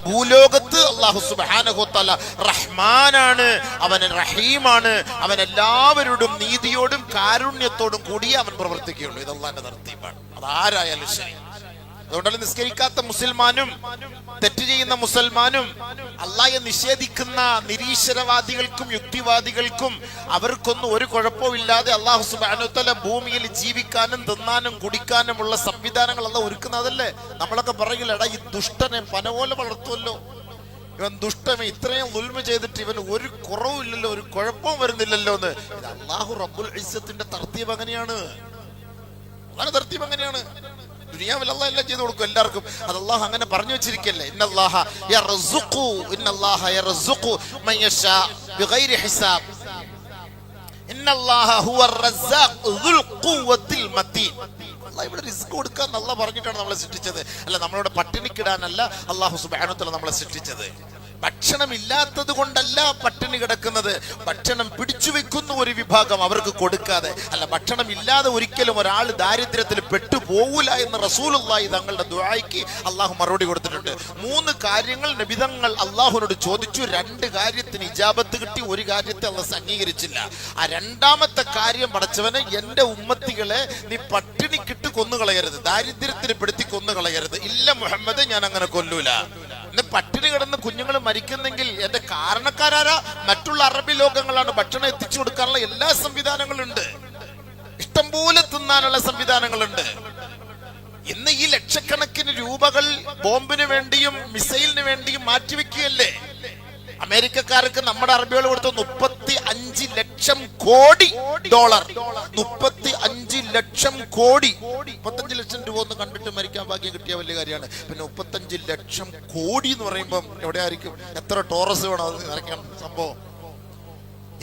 ഭൂലോകത്ത് അല്ലാഹു സുബ്ഹാനഹു വ തആല റഹ്മാനാണ്, അവൻ റഹീമാണ്, അവൻ എല്ലാവരോടും നീതിയോടും കാരുണ്യത്തോടും കൂടി അവൻ പ്രവർത്തിക്കുകയുള്ളൂ. ഇത് അല്ലാഹുവിന്റെ തർത്തീബാണ്. അതാരായാലും ശരി. അതുകൊണ്ടല്ല നിസ്കരിക്കാത്ത മുസൽമാനും തെറ്റ് ചെയ്യുന്ന മുസൽമാനും അല്ലാഹയെ നിഷേധിക്കുന്ന നിരീശ്വരവാദികൾക്കും യുക്തിവാദികൾക്കും അവർക്കൊന്നും ഒരു കുഴപ്പവും ഇല്ലാതെ അല്ലാഹു സുബ്ഹാനഹു വ തആല ഭൂമിയിൽ ജീവിക്കാനും തിന്നാനും കുടിക്കാനുമുള്ള സംവിധാനങ്ങൾ അല്ലാഹു ഒരുക്കുന്നതല്ലേ. നമ്മളൊക്കെ പറയില്ല, എടാ ഈ ദുഷ്ടനെ പനപോലെ വളർത്തുമല്ലോ, ഇവൻ ദുഷ്ടമേ, ഇത്രയും ദുൽമ ചെയ്തിട്ട് ഇവൻ ഒരു കുറവുമില്ലല്ലോ, ഒരു കുഴപ്പവും വരുന്നില്ലല്ലോ എന്ന്. ഇത് അല്ലാഹു റബ്ബുൽ ഇസ്സത്തിന്റെ തർത്തീബ് അങ്ങനെയാണ്. അല്ലാഹുവിന്റെ തർത്തീബ് അങ്ങനെയാണ്. ദുനിയാവിൽ അല്ലാഹു എല്ലാം ചെയ്തു കൊടുക്കും എല്ലാവർക്കും. അത് അല്ലാഹു അങ്ങനെ പറഞ്ഞു വെച്ചിരിക്കല്ലേ. ഇന്നല്ലാഹ യർസുഖു മൻ യശാ ബിഗൈരി ഹിസാബ്. ഇന്നല്ലാഹ ഹുവർ റസ്സാഖ് ദുൽ ഖുവ്വത്തിൽ മതീൻ. അല്ലാഹു ഇവിടെ റിസ്ക് കൊടുക്കാൻ അല്ലാഹു പറഞ്ഞിട്ടാണ് നമ്മളെ സൃഷ്ടിച്ചത്. അല്ല, നമ്മളോട് പട്ടിണിക്കിടാനല്ല അല്ലാഹു സുബ്ഹാനഹു വ തആല നമ്മളെ സൃഷ്ടിച്ചത്. ഭക്ഷണം ഇല്ലാത്തത് കൊണ്ടല്ല പട്ടിണി കിടക്കുന്നത്, ഭക്ഷണം പിടിച്ചു വെക്കുന്ന ഒരു വിഭാഗം അവർക്ക് കൊടുക്കാതെ. അല്ല, ഭക്ഷണം ഇല്ലാതെ ഒരിക്കലും ഒരാൾ ദാരിദ്ര്യത്തിൽ പെട്ടുപോകൂല എന്ന് റസൂലുള്ളാഹി തങ്ങളുടെ ദുആയ്ക്ക് അല്ലാഹു മറുപടി കൊടുത്തിട്ടുണ്ട്. 3 കാര്യങ്ങൾ നബിതങ്ങൾ അല്ലാഹുവിനോട് ചോദിച്ചു. 2 കാര്യത്തിന് ഇജാബത്ത് കിട്ടി, 1 കാര്യത്തെ അല്ലാഹു അംഗീകരിച്ചില്ല. ആ 2ാമത്തെ കാര്യം, പടച്ചവനെ എന്റെ ഉമ്മത്തികളെ നീ പട്ടിണിക്കിട്ട് കൊന്നുകളയരുത്, ദാരിദ്ര്യത്തിൽ പെടുത്തി കൊന്നുകളയരുത്. ഇല്ല മുഹമ്മദ്, ഞാൻ അങ്ങനെ കൊല്ലൂല. പട്ടിണി കിടന്ന് കുഞ്ഞുങ്ങൾ മരിക്കുന്നെങ്കിൽ എന്റെ കാരണക്കാരാരാ? മറ്റുള്ള അറബി ലോകങ്ങളാണ്. ഭക്ഷണം എത്തിച്ചു കൊടുക്കാനുള്ള എല്ലാ സംവിധാനങ്ങളുണ്ട്, ഇഷ്ടംപോലെ തിന്നാനുള്ള സംവിധാനങ്ങളുണ്ട്. ഇന്ന് ഈ ലക്ഷക്കണക്കിന് രൂപകൾ ബോംബിന് വേണ്ടിയും മിസൈലിന് വേണ്ടിയും മാറ്റിവെക്കുകയല്ലേ. അമേരിക്കക്കാർക്ക് നമ്മുടെ അറബികൾ കൊടുത്ത 35 ലക്ഷം കോടി ഡോളർ, 35 ലക്ഷം കോടി. 35 ലക്ഷം രൂപ ഒന്ന് കണ്ടിട്ട് മരിക്കാൻ ഭാഗ്യം കിട്ടിയ വലിയ കാര്യമാണ്. പിന്നെ 35 ലക്ഷം കോടി എന്ന് പറയുമ്പം എവിടെയായിരിക്കും? എത്ര ടോറസ് വേണം അത് നിറയ്ക്കാൻ സംഭവം?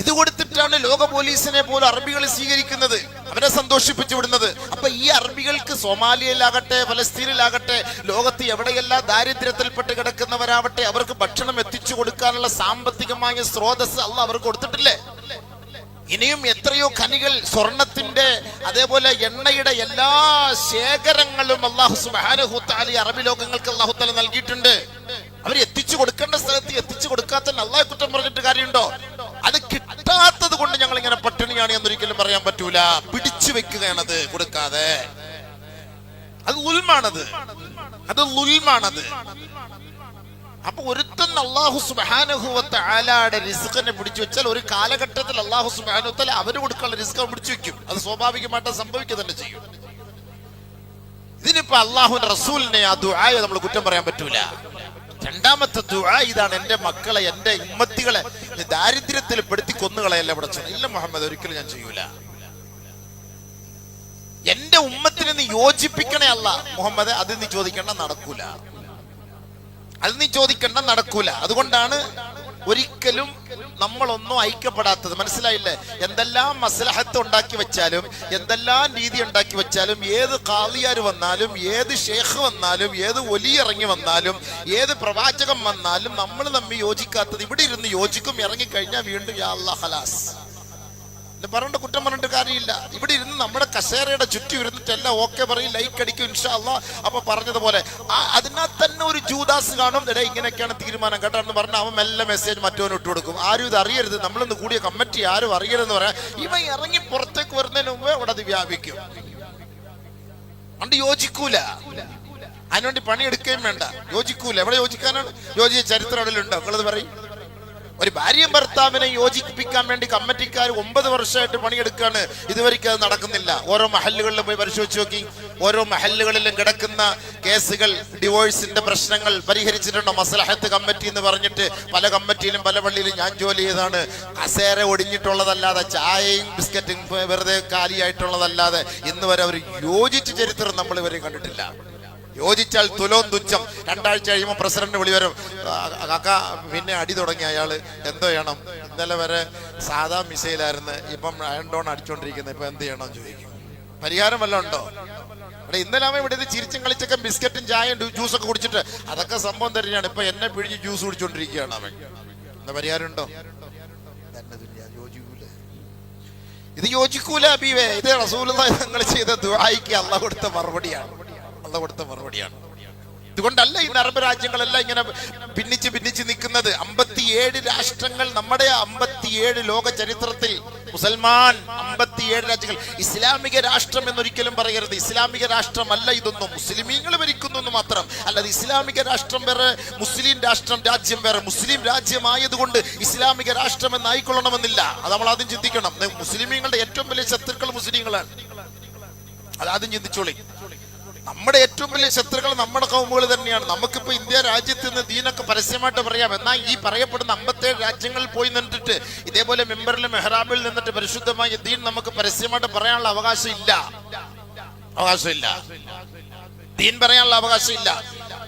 ഇത് കൊടുത്തിട്ടാണ് ലോക പോലീസിനെ പോലും അറബികൾ സ്വീകരിക്കുന്നത്, അവരെ സന്തോഷിപ്പിച്ചു വിടുന്നത്. അപ്പൊ ഈ അറബികൾക്ക് സോമാലിയയിലാകട്ടെ ഫലസ്തീനിലാകട്ടെ ലോകത്ത് എവിടെയെല്ലാം ദാരിദ്ര്യത്തിൽപ്പെട്ട് കിടക്കുന്നവരാവട്ടെ അവർക്ക് ഭക്ഷണം എത്തിച്ചു കൊടുക്കാനുള്ള സാമ്പത്തികമായ സ്രോതസ് അല്ലാഹു അവർക്ക് കൊടുത്തിട്ടില്ലേ? ഇനിയും എത്രയോ ഖനികൾ, സ്വർണത്തിന്റെ അതേപോലെ എണ്ണയുടെ എല്ലാ ശേഖരങ്ങളും അല്ലാഹു സുബ്ഹാനഹു വ തആല അറബി ലോകങ്ങൾക്ക് അല്ലാഹു തആല നൽകിയിട്ടുണ്ട്. അവർ എത്തിച്ചു കൊടുക്കേണ്ട സ്ഥലത്ത് എത്തിച്ചു കൊടുക്കാത്ത അല്ലാഹു കുറ്റം പറഞ്ഞിട്ട് കാര്യമുണ്ടോ? അത് കിട്ടാത്തത് കൊണ്ട് ഞങ്ങൾ ഇങ്ങനെ പട്ടിണിയാണ് എന്നൊരിക്കലും പറയാൻ പറ്റൂല. പിടിച്ചു വെക്കുകയാണത് കൊടുക്കാതെ. അത് ളുൽമാണത്, അത് ളുൽമാണത്. അപ്പൊ ഒരുത്തൻ അല്ലാഹു സുബ്ഹാനഹു വ തആലയുടെ റിസ്ഖിനെ പിടിച്ചു വെച്ചാൽ ഒരു കാലഘട്ടത്തിൽ അല്ലാഹു സുബ്ഹാനഹു വ തആല അവര് കൊടുക്കാനുള്ള റിസ്ക് പിടിച്ചു വെക്കും. അത് സ്വാഭാവികമായിട്ട് സംഭവിക്കുക തന്നെ ചെയ്യും. ഇതിനിപ്പോ അല്ലാഹുവിന്റെ റസൂലിനെ ആ ദുആയെ നമ്മൾ കുറ്റം പറയാൻ പറ്റൂല. 2ാമത്തെ ദുആ ഇതാണ്, എന്റെ മക്കളെ, എന്റെ ഉമ്മത്തികളെ ദാരിദ്ര്യത്തിൽ പെടുത്തി കൊന്നുകളയല്ല പടച്ചോനെ. ഇല്ല മുഹമ്മദ്, ഒരിക്കലും ഞാൻ ചെയ്യൂല. എന്റെ ഉമ്മത്തിനെ നീ യോജിപ്പിക്കണേ അല്ല മുഹമ്മദ്, അത് നീ ചോദിക്കണ്ട, നടക്കൂല. അത് നീ ചോദിക്കണ്ട, നടക്കൂല. അതുകൊണ്ടാണ് ഒരിക്കലും നമ്മളൊന്നും ഐക്യപ്പെടാത്തത്. മനസ്സിലായില്ലേ? എന്തെല്ലാം മസ്ലഹത്ത് ഉണ്ടാക്കി വെച്ചാലും, എന്തെല്ലാം രീതി ഉണ്ടാക്കി വെച്ചാലും, ഏത് ഖാദിയാർ വന്നാലും, ഏത് ഷേഖ് വന്നാലും, ഏത് ഒലി ഇറങ്ങി വന്നാലും, ഏത് പ്രവാചകൻ വന്നാലും നമ്മൾ തമ്മിൽ യോജിക്കാത്തത്. ഇവിടെ ഇരുന്ന് യോജിക്കും, ഇറങ്ങിക്കഴിഞ്ഞാൽ വീണ്ടും യാ അല്ലാഹ് ഖലാസ് പറഞ്ഞിട്ട് കുറ്റം പറഞ്ഞിട്ട് കാര്യമില്ല. ഇവിടെ ഇരുന്ന് നമ്മുടെ കസേരയുടെ ചുറ്റും ഇരുന്നിട്ടെല്ലാം ഓക്കെ പറയും, ലൈക്ക് അടിക്കും, ഇൻഷാ അല്ലാഹ്. അപ്പൊ പറഞ്ഞതുപോലെ അതിനകത്ത് തന്നെ ഒരു ജൂദാസ് കാണും. എടേ ഇങ്ങനെയൊക്കെയാണ് തീരുമാനം കേട്ടോ എന്ന് പറഞ്ഞാൽ അവൻ മെല്ലെ മെസ്സേജ് മറ്റവന് ഇട്ട് കൊടുക്കും. ആരും ഇത് അറിയരുത്, നമ്മളിന്ന് കൂടിയ കമ്മിറ്റി ആരും അറിയരുതെന്ന് പറയാം. ഇവ ഇറങ്ങി പുറത്തേക്ക് വരുന്നതിന് മുമ്പേ അവിടെ അത് വ്യാപിക്കും. അതുകൊണ്ട് യോജിക്കൂല, അതിനുവേണ്ടി പണിയെടുക്കുകയും വേണ്ട. യോജിക്കൂല. എവിടെ യോജിക്കാനാണ്? യോജിച്ച ചരിത്രം അവിടെയുണ്ടോ? നിങ്ങളത് പറയും. ഒരു ഭാര്യയും ഭർത്താവിനെ യോജിപ്പിക്കാൻ വേണ്ടി കമ്മിറ്റിക്കാർ 9 വർഷമായിട്ട് പണിയെടുക്കുകയാണ്. ഇതുവരെയ്ക്ക് അത് നടക്കുന്നില്ല. ഓരോ മഹല്ലുകളിലും പോയി പരിശോധിച്ച് നോക്കി. ഓരോ മഹല്ലുകളിലും കിടക്കുന്ന കേസുകൾ, ഡിവോഴ്സിന്റെ പ്രശ്നങ്ങൾ പരിഹരിച്ചിട്ടുണ്ടോ മസ്ലഹത്ത് കമ്മിറ്റി എന്ന് പറഞ്ഞിട്ട്? പല കമ്മിറ്റിയിലും പല പള്ളിയിലും ഞാൻ ജോലി ചെയ്താണ്. കസേര ഒടിഞ്ഞിട്ടുള്ളതല്ലാതെ, ചായയും ബിസ്ക്കറ്റും വെറുതെ കാലിയായിട്ടുള്ളതല്ലാതെ ഇന്ന് വരെ അവർ യോജിച്ച ചരിത്രം നമ്മൾ ഇവരെ കണ്ടിട്ടില്ല. യോജിച്ചാൽ തുലോം തുച്ഛം. 2 ആഴ്ച കഴിയുമ്പോൾ പ്രസിഡന്റ് വിളി വരും, കാക്ക പിന്നെ അടി തുടങ്ങി അയാള്, എന്തോ ചെയ്യണം? ഇന്നലെ വരെ സാധാ മിസൈലായിരുന്നു, ഇപ്പം അയൺ ഡോൺ അടിച്ചോണ്ടിരിക്കുന്നത്, ഇപ്പൊ എന്ത് ചെയ്യണം ചോദിക്കും. പരിഹാരം വല്ലതും ഉണ്ടോ? അവിടെ ഇന്നലെ അവൻ ഇവിടെ ചീരിച്ചും കളിച്ചൊക്കെ ബിസ്ക്കറ്റും ചായയും ജ്യൂസൊക്കെ കുടിച്ചിട്ട് അതൊക്കെ സംഭവം തന്നെയാണ്. ഇപ്പൊ എന്നെ പിഴിഞ്ഞ് ജ്യൂസ് കുടിച്ചോണ്ടിരിക്കുകയാണ് അവൻ. എന്താ പരിഹാരം ഉണ്ടോ? ഇത് യോജിക്കൂല ഹബീബേ. ഇത് റസൂലുള്ളാഹി തങ്ങൾ ചെയ്ത ദുആയ്ക്ക് അല്ലാഹു കൊടുത്ത മറുപടിയാണ്. ഇതുകൊണ്ടല്ല ഈ അറബ് രാജ്യങ്ങളെല്ലാം ഇങ്ങനെ ഭിന്നിച്ച് നിൽക്കുന്നത്. 57 രാഷ്ട്രങ്ങൾ നമ്മുടെ 57 ലോക ചരിത്രത്തിൽ മുസൽമാൻ 57 രാജ്യങ്ങൾ. ഇസ്ലാമിക രാഷ്ട്രം എന്നൊരിക്കലും പറയരുത്. ഇസ്ലാമിക രാഷ്ട്രമല്ല ഇതൊന്നും, മുസ്ലിമീങ്ങൾ ഭരിക്കുന്നു എന്ന് മാത്രം. അല്ലാതെ ഇസ്ലാമിക രാഷ്ട്രം വേറെ, മുസ്ലിം രാജ്യം വേറെ. മുസ്ലിം രാജ്യമായതുകൊണ്ട് ഇസ്ലാമിക രാഷ്ട്രം എന്നായിക്കൊള്ളണമെന്നില്ല. അത് നമ്മൾ ആദ്യം ചിന്തിക്കണം. മുസ്ലിമീങ്ങളുടെ ഏറ്റവും വലിയ ശത്രുക്കൾ മുസ്ലിങ്ങളാണ്. അതാദ്യം ചിന്തിച്ചോളി. നമ്മുടെ ഏറ്റവും വലിയ ശത്രുക്കൾ നമ്മുടെ കൗമുകൾ തന്നെയാണ്. നമുക്കിപ്പോ ഇന്ത്യ രാജ്യത്ത് നിന്ന് ദീനൊക്കെ പരസ്യമായിട്ട് പറയാം. എന്നാൽ ഈ പറയപ്പെടുന്ന 57 രാജ്യങ്ങളിൽ പോയി നിന്നിട്ട് ഇതേപോലെ മെമ്പറിലും മെഹ്റാബിൽ നിന്നിട്ട് പരിശുദ്ധമായ ദീൻ നമുക്ക് പരസ്യമായിട്ട് പറയാനുള്ള അവകാശമില്ല. ദീൻ പറയാനുള്ള അവകാശമില്ല,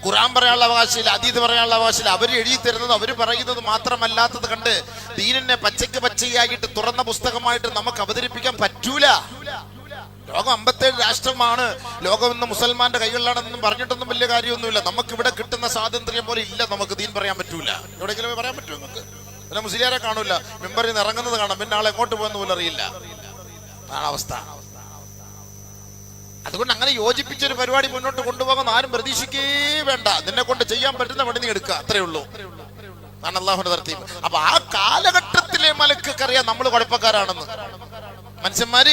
ഖുർആൻ പറയാനുള്ള അവകാശമില്ല, ഹദീസ് പറയാനുള്ള അവകാശമില്ല. അവർ എഴുതി തരുന്നത്, അവർ പറയുന്നത് മാത്രമല്ലാത്തത് കണ്ട് ദീനിനെ പച്ചയായിട്ട് തുറന്ന പുസ്തകമായിട്ട് നമുക്ക് അവതരിപ്പിക്കാൻ പറ്റൂല. ലോകം 57 രാഷ്ട്രമാണ്, ലോകം ഇന്ന് മുസൽമാന്റെ കൈകളിലാണെന്നും പറഞ്ഞിട്ടൊന്നും വലിയ കാര്യമൊന്നുമില്ല. നമുക്ക് ഇവിടെ കിട്ടുന്ന സ്വാതന്ത്ര്യം പോലെ ഇല്ല. നമുക്ക് ദീൻ പറയാൻ പറ്റൂല. എവിടെയെങ്കിലും പറയാൻ പറ്റുമോ നിങ്ങൾക്ക്? പിന്നെ മുസ്ലിയാരെ കാണൂല, മെമ്പറിൽ നിന്ന് ഇറങ്ങുന്നത് കാണാം, പിന്നെ ആളെ എങ്ങോട്ട് പോകുന്ന പോലും അറിയില്ല. അതാണ് അവസ്ഥ. അതുകൊണ്ട് അങ്ങനെ യോജിപ്പിച്ചൊരു പരിപാടി മുന്നോട്ട് കൊണ്ടുപോകാൻ ആരും പ്രതീക്ഷിക്കേ വേണ്ട. നിന്നെ കൊണ്ട് ചെയ്യാൻ പറ്റുന്ന പണി നീ എടുക്കുക, അത്രേ ഉള്ളൂ. അതാണ് അല്ലാഹുവിന്റെ തർത്തീബ്. അപ്പൊ ആ കാലഘട്ടത്തിലെ മലക്കറിയാം നമ്മൾ കുഴപ്പക്കാരാണെന്ന്. മനുഷ്യന്മാര്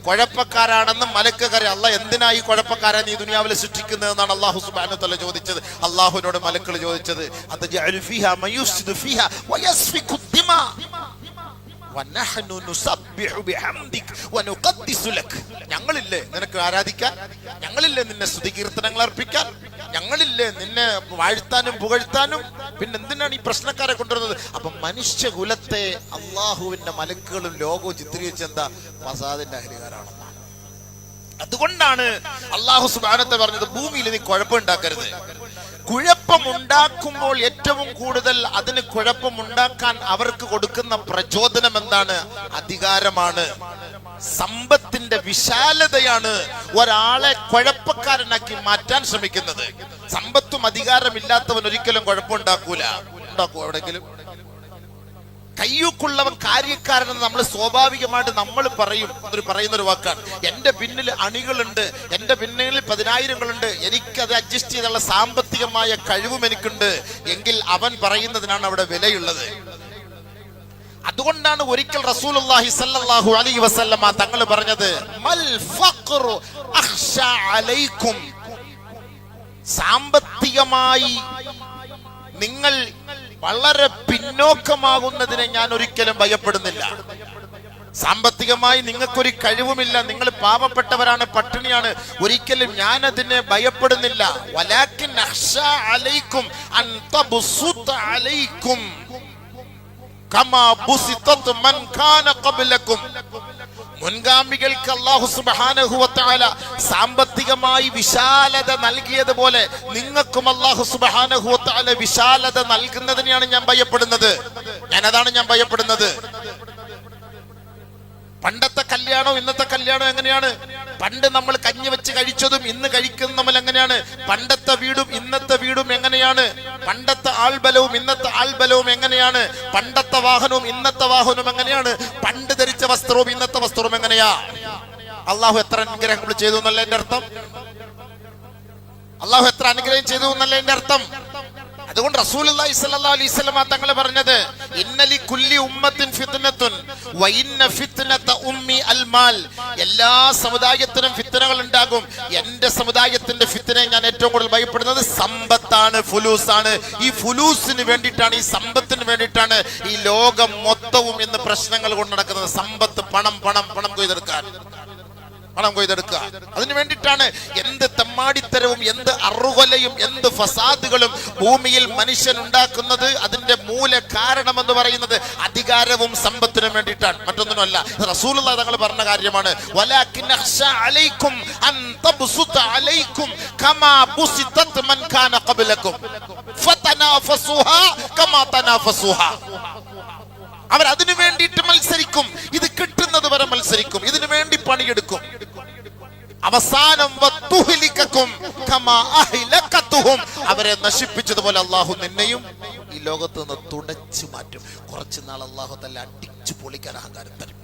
കുഴപ്പക്കാരാണെന്ന് മലക്കറിയാം. അള്ളാഹ് എന്തിനാ ഈ കുഴപ്പക്കാരെ നീ ദുനിയാവിൽ സൃഷ്ടിക്കുന്നത് എന്നാണ് അല്ലാഹു സുബ്ഹാനഹു വതആല ചോദിച്ചത്. അല്ലാഹുവിനോട് മലക്കുകൾ ചോദിച്ചത്, അതജഅലു ഫീഹാ മയുഫ്സിദു ഫീഹാ വയസ്ഫികു ദിമാ വനഹ്നു നുസബ്ബിഹു ബിഹംദിക വനുഖദ്ദിസു ലക. ഞങ്ങളില്ലേ നിനക്ക് ആരാധിക്കാൻ, ഞങ്ങളില്ലേ നിന്നെ സ്തുതികീർത്തനങ്ങൾ അർപ്പിക്കാൻ, ഞങ്ങളില്ലേ നിന്നെ വാഴ്ത്താനും പുകഴ്ത്താനും, പിന്നെ എന്തിനാണ് ഈ പ്രശ്നക്കാരെ കൊണ്ടുവരുന്നത്? അപ്പൊ മനുഷ്യകുലത്തെ അള്ളാഹുവിന്റെ മലക്കുകളും ലോകവും ചിത്രീകരിച്ചെന്താ? ഫസാദിന്റെ അഹ്ലികാരാണെന്നാണ്. അതുകൊണ്ടാണ് അല്ലാഹു സുബ്ഹാനഹു വതആല പറഞ്ഞത്, ഭൂമിയിൽ നീ കുഴപ്പമുണ്ടാക്കരുത്. കുഴപ്പമുണ്ടാക്കുമ്പോൾ ഏറ്റവും കൂടുതൽ അതിന് കുഴപ്പമുണ്ടാക്കാൻ അവർക്ക് കൊടുക്കുന്ന പ്രചോദനം എന്താണ്? അധികാരമാണ്, സമ്പത്തിന്റെ വിശാലതയാണ് ഒരാളെ കുഴപ്പക്കാരനാക്കി മാറ്റാൻ ശ്രമിക്കുന്നത്. സമ്പത്തും അധികാരമില്ലാത്തവൻ ഒരിക്കലും കുഴപ്പമുണ്ടാക്കൂല. ഉണ്ടാക്കുമോ എവിടെങ്കിലും? കയ്യൂക്കുള്ളവൻ കാര്യക്കാരനെന്ന് നമ്മൾ സ്വാഭാവികമായിട്ട് നമ്മൾ പറയും. പറയുന്നൊരു വാക്കാണ്. എന്റെ പിന്നിൽ അണികളുണ്ട്, എന്റെ പിന്നിൽ 10,000ങ്ങളുണ്ട്, എനിക്കത് അഡ്ജസ്റ്റ് ചെയ്തുള്ള സാമ്പത്തികമായ കഴിവും എനിക്കുണ്ട് എങ്കിൽ അവൻ പറയുന്നതിനാണ് അവിടെ വിലയുള്ളത്. അതുകൊണ്ടാണ് ഒരിക്കൽ റസൂലുള്ളാഹി സ്വല്ലല്ലാഹു അലൈഹി വസല്ലമ തങ്ങൾ പറഞ്ഞത്, മൽ ഫഖ്റു അഖ്ശാ അലൈക്കും. സാമ്പത്തികമായി നിങ്ങൾ വളരെ പിന്നോക്കമാകുന്നതിനെ ഞാൻ ഒരിക്കലും ഭയപ്പെടുന്നില്ല. സാമ്പത്തികമായി നിങ്ങൾക്കൊരു കഴിവുമില്ല, നിങ്ങൾ പാവപ്പെട്ടവരാണ്, പട്ടിണിയാണ്, ഒരിക്കലും ഞാൻ അതിനെ ഭയപ്പെടുന്നില്ല. വലാകിൻ അഖ്ശാ അലൈക്കും അൻ തബ്സുത അലൈക്കും കമാ ബുസിതത് മൻ കാന ഖബ്ലക്കും. മുൻഗാമികൾക്ക് അല്ലാഹു സുബ്ഹാനഹു വ തആല സാമ്പത്തികമായി വിശാലത നൽകിയതുപോലെ നിങ്ങൾക്കും അല്ലാഹു സുബ്ഹാനഹു വ തആല വിശാലത നൽകുന്നതിനെയാണ് ഞാൻ ഭയപ്പെടുന്നത്. അതാണ് ഞാൻ ഭയപ്പെടുന്നത്. പണ്ടത്തെ കല്യാണം ഇന്നത്തെ കല്യാണം എങ്ങനെയാണ്? പണ്ട് നമ്മൾ കഞ്ഞി വെച്ച് കഴിച്ചതും ഇന്ന് കഴിക്കുന്ന നമ്മൾ എങ്ങനെയാണ്? പണ്ടത്തെ വീടും ഇന്നത്തെ വീടും എങ്ങനെയാണ്? പണ്ടത്തെ ആൾബലവും ഇന്നത്തെ ആൾബലവും എങ്ങനെയാണ്? പണ്ടത്തെ വാഹനവും ഇന്നത്തെ വാഹനവും എങ്ങനെയാണ്? പണ്ട് ധരിച്ച വസ്ത്രവും ഇന്നത്തെ വസ്ത്രവും എങ്ങനെയാ? അള്ളാഹു എത്ര അനുഗ്രഹങ്ങൾ ചെയ്തു എന്നല്ല എന്റെ അർത്ഥം. അള്ളാഹു എത്ര അനുഗ്രഹം ചെയ്തു എന്നല്ല എന്റെ അർത്ഥം. അതുകൊണ്ട് റസൂലുള്ളാഹി സ്വല്ലല്ലാഹു അലൈഹി വസല്ലമ തങ്ങൾ പറഞ്ഞത്, ഇന്നലി കുല്ലി ഉമ്മത്തിൻ ഫിത്നത്തുൻ വ ഇന്ന ഫിത്നത ഉമ്മി അൽ മാൽ. എല്ലാ സമുദായത്തിനും ഫിത്നകൾ ഉണ്ടാകും. എന്റെ സമുദായത്തിന്റെ ഫിത്നയെ ഞാൻ ഏറ്റവും കൂടുതൽ ഭയപ്പെടുന്നത് സമ്പത്താണ്, ഫുലൂസാണ്. ഈ ഫുലൂസിന് വേണ്ടിയിട്ടാണ്, ഈ സമ്പത്തിന് വേണ്ടിയിട്ടാണ് ഈ ലോകം മൊത്തവും ഇന്ന് പ്രശ്നങ്ങൾ കൊണ്ട് നടക്കുന്നത്. സമ്പത്ത്, പണം പണം പണം കൊയ്തെടുക്കാൻ, പണം കൊയ്തെടുക്കുക. അതിനു വേണ്ടിയിട്ടാണ് എന്ത് തെമ്മാടിത്തരവും എന്ത് അറുകൊലയും എന്ത് ഫസാദുകളും ഭൂമിയിൽ മനുഷ്യൻ ഉണ്ടാക്കുന്നത്. അതിന്റെ മൂല കാരണം എന്ന് പറയുന്നത് അധികാരവും സമ്പത്തിനും വേണ്ടിയിട്ടാണ്, മറ്റൊന്നിനുമല്ല. റസൂലുള്ളാഹി തങ്ങൾ പറഞ്ഞ കാര്യമാണ്, വലാകിൻ അഖ്ശാ അലൈക്കും അൻ തബ്സുത അലൈക്കും കമാ ബുസിതത് മൻ കാന ഖബ്ലക്കും ഫതനാഫസുഹാ കമാ തനാഫസുഹാ. അവർ അതിനു വേണ്ടിയിട്ട് മത്സരിക്കും, ഇത് കിട്ടുന്നത് വരെ മത്സരിക്കും, ഇതിനു വേണ്ടി പണിയെടുക്കും. അവസാനം അവരെ നശിപ്പിച്ചതുപോലെ അള്ളാഹു നിന്നെയും ഈ ലോകത്ത് നിന്ന് തുടച്ചു മാറ്റും. കുറച്ചു നാൾ അള്ളാഹു തല അടിച്ചു പൊളിക്കാൻ അഹങ്കാരം തരും.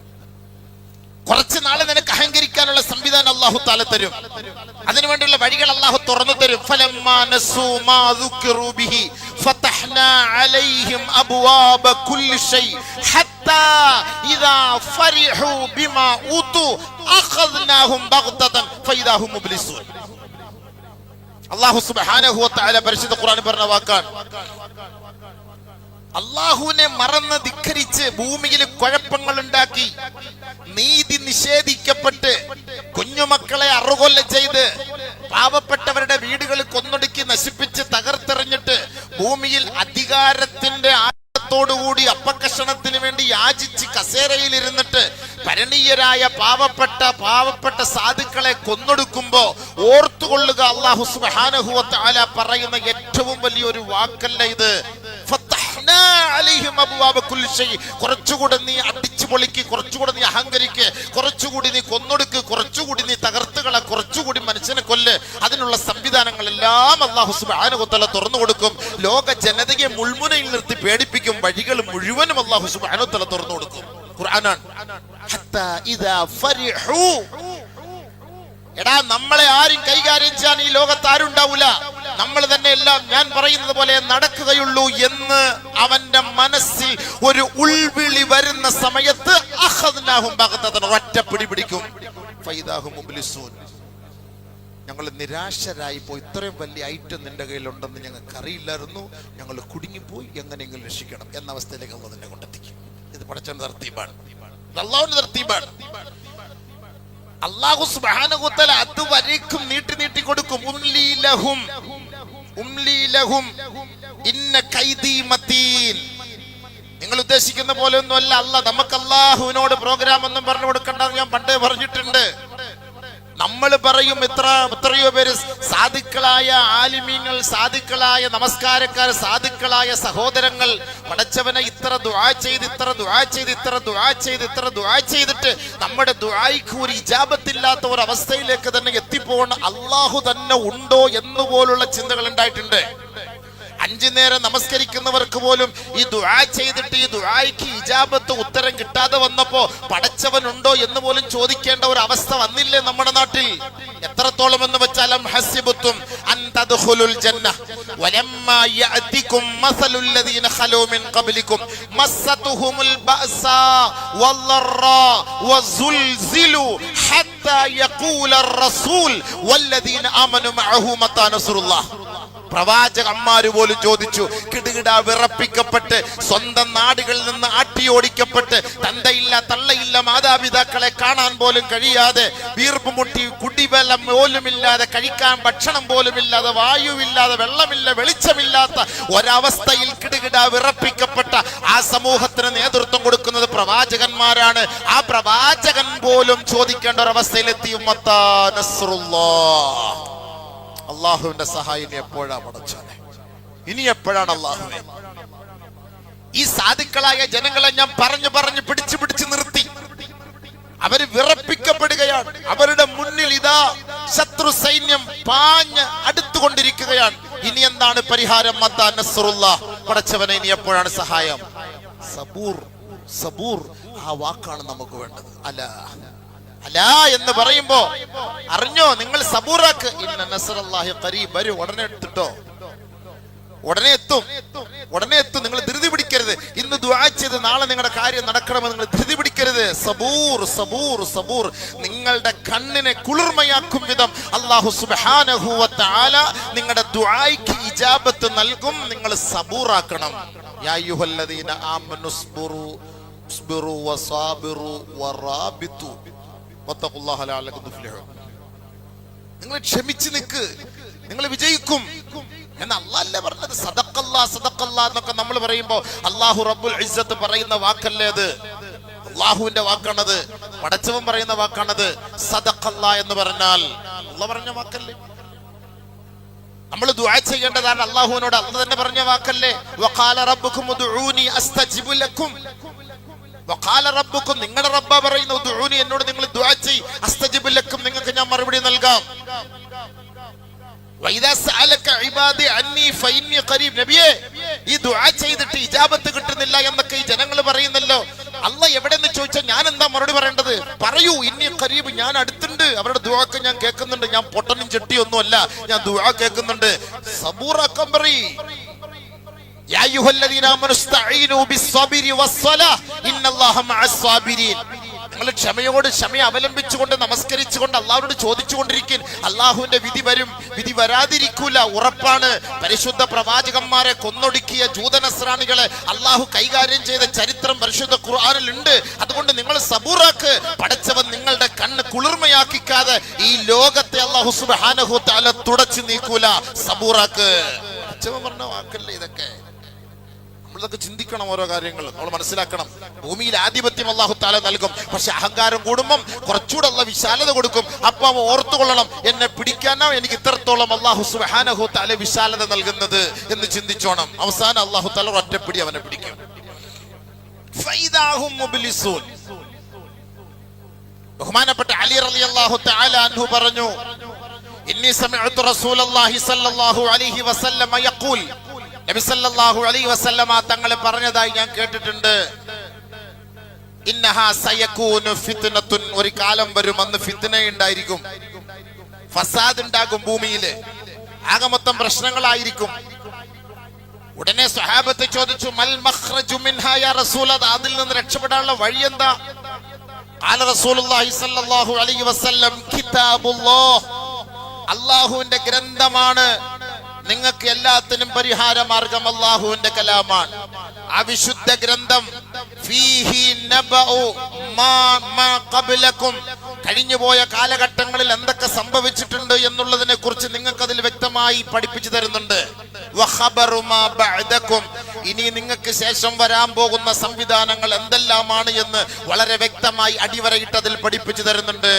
കുറച്ച് നാളെ നിനക്ക് അഹങ്കരിക്കാനുള്ള സംവിധാനം അല്ലാഹു തആല തരും. അതിനുവേണ്ടിയുള്ള വഴികൾ അല്ലാഹു തുറന്നു തരും. ഫലമ്മാ നസൂ മാ ദുക്കിറൂ ബിഹി ഫതഹ്നാ അലൈഹിം അബ്വാബ കുല്ലി ഷൈ ഹത്താ ഇദാ ഫരിഹൂ ബിമാ ഊതു അഖദ്നാഹും ബഗ്തതൻ ഫഇദാ ഹും മുബ്ലിസൂൻ. അല്ലാഹു സുബ്ഹാനഹു വ തആല പരിശുദ്ധ ഖുർആനിൽ പറഞ്ഞ വാക്കാണ്. അല്ലാഹുവിനെ മറന്ന് ധിക്കരിച്ച് ഭൂമിയിൽ കുഴപ്പങ്ങൾ ഉണ്ടാക്കി നീതി നിഷേധിക്കപ്പെട്ട് കുഞ്ഞുമക്കളെ അറുകൊല ചെയ്ത് പാവപ്പെട്ടവരുടെ വീടുകൾ കൊന്നൊടുക്കി നശിപ്പിച്ച് തകർത്തെറിഞ്ഞിട്ട് ഭൂമിയിൽ അധികാരത്തിന്റെ ോടുകൂടി അപ്പക്കഷണത്തിന് വേണ്ടി യാചിച്ച് കസേരയിൽ ഇരുന്നിട്ട് ഭരണീയരായ പാവപ്പെട്ട സാധുക്കളെ കൊന്നൊടുക്കുമ്പോ ഓർത്തുകൊള്ളുക, അല്ലാഹു സുബ്ഹാനഹു വ തആല പറയുന്ന ഏറ്റവും വലിയൊരു വാക്കല്ല ഇത്. കുറച്ചുകൂടെ നീ അടിച്ചു പൊളിക്ക്, കുറച്ചുകൂടെ നീ അഹങ്കരിക്ക്, കുറച്ചുകൂടി നീ കൊന്നൊടുക്ക്, കുറച്ചുകൂടി നീ തകർത്തുകളെ, കുറച്ചുകൂടി മനുഷ്യനെ കൊല്ല്. അതിനുള്ള സംവിധാനങ്ങളെല്ലാം അല്ലാഹു സുബ്ഹാനഹു വ തആല തുറന്നു കൊടുക്കും. ലോക ജനതയെ മുൾമുനയിൽ നിർത്തി പേടിപ്പിക്കും. വഴികൾ മുഴുവനും അല്ലാഹു സുബ്ഹാനഹു വ തആല തുറന്നു കൊടുക്കും. ഖുർആനാണ്. ഹത്താ ഇദാ ഫരിഹു. എടാ, നമ്മളെ ആരും കൈകാര്യം ചെയ്യാൻ ഈ ലോകത്ത് ആരുണ്ടാവൂല, നമ്മൾ തന്നെ എല്ലാം ഞാൻ പറയുന്നത് പോലെ നടക്കുകയുള്ളൂ എന്ന് അവന്റെ മനസ്സിൽ ഒരു ഉൾവിളി വരുന്ന സമയത്ത് അഖദ്നാഹും ബഗ്തതൻ, ഒറ്റ പിടിപിടിക്കും. ഫൈദാഹും മുബ്ലിസൂൻ. ഞങ്ങൾ നിരാശരായി പോയി. ഇത്രയും വലിയ ഐറ്റം നിന്റെ കയ്യിലുണ്ടെന്ന് ഞങ്ങൾക്ക് അറിയില്ലായിരുന്നു, ഞങ്ങൾ കുടുങ്ങിപ്പോയി, എങ്ങനെയെങ്കിലും രക്ഷിക്കണം എന്ന അവസ്ഥയിലേക്ക് അല്ലാഹു നിന്നെ കൊണ്ടെത്തിക്കും. ഇത് പടച്ചവന്റെ തർത്തീബാണ്, അല്ലാഹുവിന്റെ തർത്തീബാണ്. അല്ലാഹു സുബ്ഹാനഹു വ തആല അതുവരേക്കും നീട്ടി കൊടുക്കും. ഉംലി ലഹും ഇന്ന കൈദി മതീൻ. നിങ്ങൾ ഉദ്ദേശിക്കുന്ന പോലെ ഒന്നും അല്ല. നമുക്ക് അല്ലാഹുവിനോട് പ്രോഗ്രാം ഒന്നും പറഞ്ഞു കൊടുക്കണ്ടെന്ന് ഞാൻ പണ്ടേ പറഞ്ഞിട്ടുണ്ട്. നമ്മൾ പറയും എത്രയോ പേര് സാധുക്കളായ ആലിമീങ്ങൾ, സാധുക്കളായ നമസ്കാരക്കാർ, സാധുക്കളായ സഹോദരങ്ങൾ പടച്ചവനെ ഇത്ര ദുആ ചെയ്തിട്ട് നമ്മുടെ ദുആയ്ക്ക് ഒരു ഇജാബത്തില്ലാത്ത ഒരു അവസ്ഥയിലേക്ക് തന്നെ എത്തിപ്പോകണം. അല്ലാഹു തന്നെ ഉണ്ടോ എന്നുപോലുള്ള ചിന്തകൾ ഉണ്ടായിട്ടുണ്ട്. 5 നേരം നമസ്കരിക്കുന്നവർക്ക് പോലും ഈ ദുആ ചെയ്തിട്ട് ഈ ദുആയ്ക്ക് ഇജാബത്ത് ഉത്തരം കിട്ടാതെ വന്നപ്പോ പടച്ചവനുണ്ടോ എന്ന് പോലും ചോദിക്കേണ്ട ഒരു അവസ്ഥ വന്നില്ലേ നമ്മുടെ നാട്ടിൽ? എത്രത്തോളം എന്ന് വെച്ചാൽ ഹസിബത്തും അൻ തദ്ഖുലുൽ ജന്ന വലമ്മാ യഅതികും മസലുൽ ലദീന ഖലൂ മിൻ ഖബ്ലികും മസ്സതുഹുമുൽ ബഅസാ വല്ലറാ വസുൽസിലു ഹത്താ യഖൂലർ റസൂൽ വല്ലദീന ആമനു മഅഹു മതാ നസ്റുല്ലാഹ്. പ്രവാചകന്മാര് പോലും ചോദിച്ചു, കിടുകിട വിറപ്പിക്കപ്പെട്ട് സ്വന്തം നാടുകളിൽ നിന്ന് ആട്ടിയോടിക്കപ്പെട്ട് തന്തയില്ല തള്ളയില്ല മാതാപിതാക്കളെ കാണാൻ പോലും കഴിയാതെ വീർപ്പ് മുട്ടി കുടിവെള്ളം പോലുമില്ലാതെ കഴിക്കാൻ ഭക്ഷണം പോലുമില്ലാതെ വായുവില്ലാതെ വെള്ളമില്ല വെളിച്ചമില്ലാത്ത ഒരവസ്ഥയിൽ കിടുകിട വിറപ്പിക്കപ്പെട്ട ആ സമൂഹത്തിന് നേതൃത്വം കൊടുക്കുന്നത് പ്രവാചകന്മാരാണ്. ആ പ്രവാചകൻ പോലും ചോദിക്കേണ്ട ഒരവസ്ഥയിലെത്തി. ഉമ്മത്താ നസ്റുല്ലാഹ്. അള്ളാഹുവിന്റെ സഹായം ഇനി എപ്പോഴാ പടച്ചോനെ? ഇനി എപ്പോഴാണ് അള്ളാഹുവേ? ഈ സാധുക്കളായ ജനങ്ങളെ ഞാൻ പറഞ്ഞു പിടിച്ചു നിർത്തി. അവര് വിറപ്പിക്കപ്പെടുകയാണ്. അവരുടെ മുന്നിൽ ഇതാ ശത്രു സൈന്യം പാഞ്ഞ് അടുത്തുകൊണ്ടിരിക്കുകയാണ്. ഇനി എന്താണ് പരിഹാരം? മത്താ നസ്റുല്ലാഹ്. പടച്ചവനെ ഇനി എപ്പോഴാണ് സഹായം? സബൂർ. ആ വാക്കാണ് നമുക്ക് വേണ്ടത്. അലാ എന്ന് പറയുമ്പോ അറിഞ്ഞോ, നിങ്ങൾ സബൂറാക്ക്. ഇന്ന നസ്റല്ലാഹി ഖരീബ്. വരൂ, ഉടനെ എടുത്തിട്ടോ, ഉടനെ എത്തും. നിങ്ങൾ ധൃതി പിടിക്കരുത്. ഇന്ന് ദുആ ചെയ്ത് നാളെ നിങ്ങളുടെ കാര്യം നടക്കണമെന്ന് നിങ്ങൾ ധൃതി പിടിക്കരുത്. സബൂർ. നിങ്ങളുടെ കണ്ണിനെ കുളിർമയാക്കും വിധം അല്ലാഹു സുബ്ഹാനഹു വ തആല നിങ്ങളുടെ ദുആയ്ക്ക് ഇജാബത്ത് നൽകും. നിങ്ങൾ സബൂറാക്കണം. യാ അയ്യുഹല്ലദീന ആമനുസ്ബിറു വസാബിറു വറാബിതു വത്തഖുല്ലാഹ ലഅല്ലകും തുഫ്ലിഹൂൻ. നിങ്ങൾ ക്ഷമിച്ച് നിൽക്ക്, നിങ്ങൾ വിജയിക്കും എന്ന് അല്ലാഹല്ലേ പറഞ്ഞത്. സദഖല്ലാ എന്നൊക്കെ നമ്മൾ പറയുമ്പോ അല്ലാഹു റബ്ബുൽ ഇസ്സത്ത് പറയുന്ന വാക്കല്ലേ അത്? അല്ലാഹുവിന്റെ വാക്കാണത്, പടച്ചവൻ പറയുന്ന വാക്കാണത്. സദഖല്ലാ എന്ന് പറഞ്ഞാൽ അല്ലാഹു പറഞ്ഞ വാക്കല്ലേ? നമ്മൾ ദുആ ചെയ്യേണ്ടതാണ് അല്ലാഹുവിനോട്. അല്ലാഹു തന്നെ പറഞ്ഞ വാക്കല്ലേ? വഖാല റബ്ബുകും ഉദ്ഊനി അസ്തജിബു ലക്കും. വഖാല റബ്ബുക്കും, നിങ്ങളുടെ റബ്ബ പറയുന്നു, ഉദ്ഊനി, എന്നോട് നിങ്ങൾ ദുആ ചെയ്യ്, അസ്തജിബു ലക്കും, നിങ്ങൾക്ക് ഞാൻ മറുപടി നൽകാം. വഇദാ സഅലക ഇബാദി അന്നി ഫഇന്നി ഖരീബ്. നബിയേ, ഈ ദുആ ചെയ്തിട്ട് ഇജാബത്ത് കിട്ടുന്നില്ല എന്നൊക്കെ ഈ ജനങ്ങൾ പറയുന്നല്ലോ. അല്ലാഹ് എവിടെന്ന് ചോദിച്ചാൽ ഞാൻ എന്താ മറുപടി പറയേണ്ടത്? പറയൂ, ഇന്നി ഖരീബ്, ഞാൻ അടുത്തുണ്ട്, അവരുടെ ദുആ ഞാൻ കേൾക്കുന്നുണ്ട്, ഞാൻ പൊട്ടനും ചെട്ടിയൊന്നുമല്ല, ഞാൻ ദുആ കേൾക്കുന്നുണ്ട്. സബൂറാക്കാൻ പറയ്. യാ അയ്യുഹല്ലദീന ആമനു ഇസ്തഈനു ബിസ്സബ്രി വസ്സലാഹ് ഇന്നല്ലാഹ മഅസ്സാബിരീൻ. നിങ്ങൾ ക്ഷമയോട് ക്ഷമ അവലംബിച്ചുകൊണ്ട് നമസ്കരിച്ചുകൊണ്ട് അള്ളാഹുവിനോട് ചോദിച്ചുകൊണ്ടിരിക്കും. അള്ളാഹുവിന്റെ വിധി വരും, വിധി വരാതിരിക്കൂല, ഉറപ്പാണ്. പരിശുദ്ധ പ്രവാചകന്മാരെ കൊന്നൊടുക്കിയ ജൂതനസ്രാണികളെ അള്ളാഹു കൈകാര്യം ചെയ്ത ചരിത്രം പരിശുദ്ധ ഖുർആനിൽ ഉണ്ട്. അതുകൊണ്ട് നിങ്ങൾ സബൂറാക്ക്. പടച്ചവൻ നിങ്ങളുടെ കണ്ണ് കുളിർമയാക്കിക്കാതെ ഈ ലോകത്തെ അള്ളാഹു സുബ്ഹാനഹു തആല തുടച്ചു നീക്കൂല. സബൂറാക്ക്. പടച്ചവൻ പറഞ്ഞ വാക്കല്ലേ ഇതൊക്കെ. നമ്മളൊക്കെ ചിന്തിക്കണം, ഓരോ കാര്യങ്ങൾ നമ്മൾ മനസ്സിലാക്കണം. ഭൂമിയിൽ ആധിപത്യം അല്ലാഹു തആല നൽകും, പക്ഷെ അഹങ്കാരം കൂടുമ്പം കുറച്ചുകൂടെ അല്ലാഹു വിശാലത കൊടുക്കും. അപ്പൊ അവൻ ഓർത്തുകൊള്ളണം, എന്നെ പിടിക്കാനോ എനിക്ക് ഇത്രത്തോളം അല്ലാഹു സുബ്ഹാനഹു തആല വിശാലത നൽകുന്നത് എന്ന് ചിന്തിച്ചോണം. അവസാനം അല്ലാഹു തആല ഒറ്റപ്പിടി അവനെ പിടിക്കും. ഫൈദാഹും മുബ്ലിസൂൻ. ബഹുമാനപ്പെട്ട അലി റളിയല്ലാഹു തആല അൻഹു പറഞ്ഞു, ഇന്നി സമിഅതു റസൂലല്ലാഹി സ്വല്ലല്ലാഹു അലൈഹി വസല്ലമ യഖൂൽ, നബി സല്ലല്ലാഹു അലൈഹി വസല്ലമ തങ്ങൾ പറഞ്ഞതായി ഞാൻ കേട്ടിട്ടുണ്ട്. ഇന്നഹാ സയകൂനു ഫിത്നത്തുൻ, ഒരു കാലം വരും അന്ന് ഫിത്ന ഉണ്ടായിരിക്കും, ഫസാദ് ഉണ്ടാകും, ഭൂമിയില് ആകെ മൊത്തം പ്രശ്നങ്ങളായിരിക്കും. ഉടനെ സ്വഹാബത്ത് ചോദിച്ചു, മൽ മഖ്റജു മിൻഹാ യാ റസൂലല്ലാഹ്, അതിൽ നിന്ന് രക്ഷപ്പെടാനുള്ള വഴി എന്താ? ഖാല റസൂലുള്ളാഹി സ്വല്ലല്ലാഹു അലൈഹി വസല്ലം, കിതാബുല്ലാഹ്, അല്ലാഹുവിന്റെ ഗ്രന്ഥമാണ് നിങ്ങൾക്ക് എല്ലാത്തിനും പരിഹാര മാർഗം. അല്ലാഹുവിന്റെ കലാമാണ് ആ വിശുദ്ധ ഗ്രന്ഥം. ഫീഹി നബഉ മാ ഖബ്ലകും, കഴിഞ്ഞുപോയ കാലഘട്ടങ്ങളിൽ എന്തൊക്കെ സംഭവിച്ചിട്ടുണ്ട് എന്നുള്ളതിനെ കുറിച്ച് നിങ്ങൾക്ക് അതിൽ വ്യക്തമായി പഠിപ്പിച്ചു തരുന്നുണ്ട്. വഖബറു മാ ബഅദകും, ഇനി നിങ്ങൾക്ക് ശേഷം വരാൻ പോകുന്ന സംവിധാനങ്ങൾ എന്തെല്ലാമാണ് എന്ന് വളരെ വ്യക്തമായി അടിവരയിട്ട് അതിൽ പഠിപ്പിച്ചു തരുന്നുണ്ട്.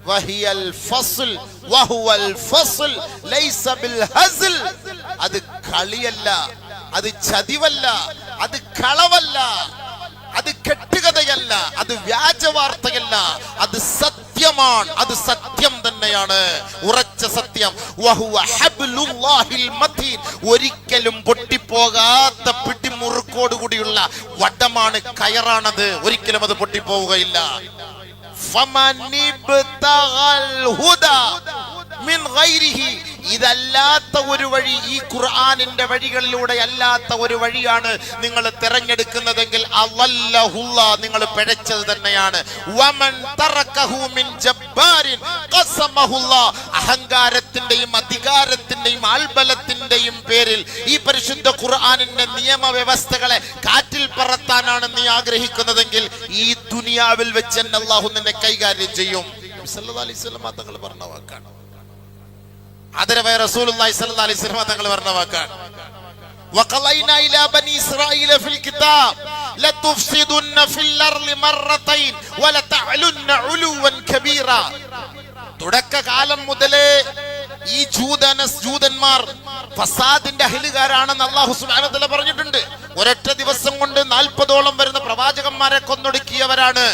വഹിയൽ ഫസ്ൽ വഹുവൽ ഫസ്ൽ ലൈസ ബിൽ ഹസ്ൽ, അത് കളിയല്ല, അത് ചതിവല്ല, അത് കളവല്ല, അത് കെട്ടുകഥയല്ല, അത് വ്യാജവാർത്തയല്ല, അത് സത്യമാണ്, അത് സത്യം തന്നെയാണ്, ഉറച്ച സത്യം. വഹുവ ഹബ്ലുല്ലാഹിൽ മതീൻ, ഒരിക്കലും പൊട്ടിപ്പോകാത്ത പിടിമുറുക്കോട് കൂടിയുള്ള വടമാണ്, കയറാണത്, ഒരിക്കലും അത് പൊട്ടിപ്പോവുകയില്ല. ഇതല്ലാത്ത ഒരു വഴി, ഈ ഖുർആനിന്റെ വഴികളിലൂടെ അല്ലാത്ത ഒരു വഴിയാണ് നിങ്ങൾ തിരഞ്ഞെടുക്കുന്നതെങ്കിൽ നിങ്ങൾ പിഴച്ചത് തന്നെയാണ്. അഹങ്കാരത്തിന്റെയും അധികാരത്തിന്റെയും ആൾബലത്തിന്റെയും പേരിൽ ഈ പരിശുദ്ധ ഖുർആനിന്റെ നിയമവ്യവസ്ഥകളെ കാറ്റിൽ പറത്താനാണ് നീ ആഗ്രഹിക്കുന്നതെങ്കിൽ ഈ ദുനിയാവിൽ വെച്ച് അല്ലാഹു നിന്നെ കൈകാര്യം ചെയ്യും. സല്ലല്ലാഹു അലൈഹി വസല്ലം തങ്ങൾ പറഞ്ഞ വാക്കാണ്. ആദരവായ റസൂലുള്ളാഹി സ്വല്ലല്ലാഹു അലൈഹി വസല്ലം തങ്ങൾ പറഞ്ഞ വാക്കാണ്. വഖലൈനാ ഇലാ ബനി ഇസ്രായീല ഫിൽ കിതാബ് ലതുഫ്സിദുന്ന ഫിൽ അർളി മറത്തൈൻ വലതഅലുന്ന ഉലുവൻ കബീറ. തുടക്കകാലം മുതലേ ഈ ജൂതന്മാർ ഫസാദിന്റെ അഹ്ലുകാരാണെന്ന് അല്ലാഹു സുബ്ഹാനഹു വ തആല പറഞ്ഞിട്ടുണ്ട്. ഒരൊറ്റ ദിവസം കൊണ്ട് 40ഓളം വരുന്ന പ്രവാചകന്മാരെ കൊന്നൊടുക്കിയവരാണ്.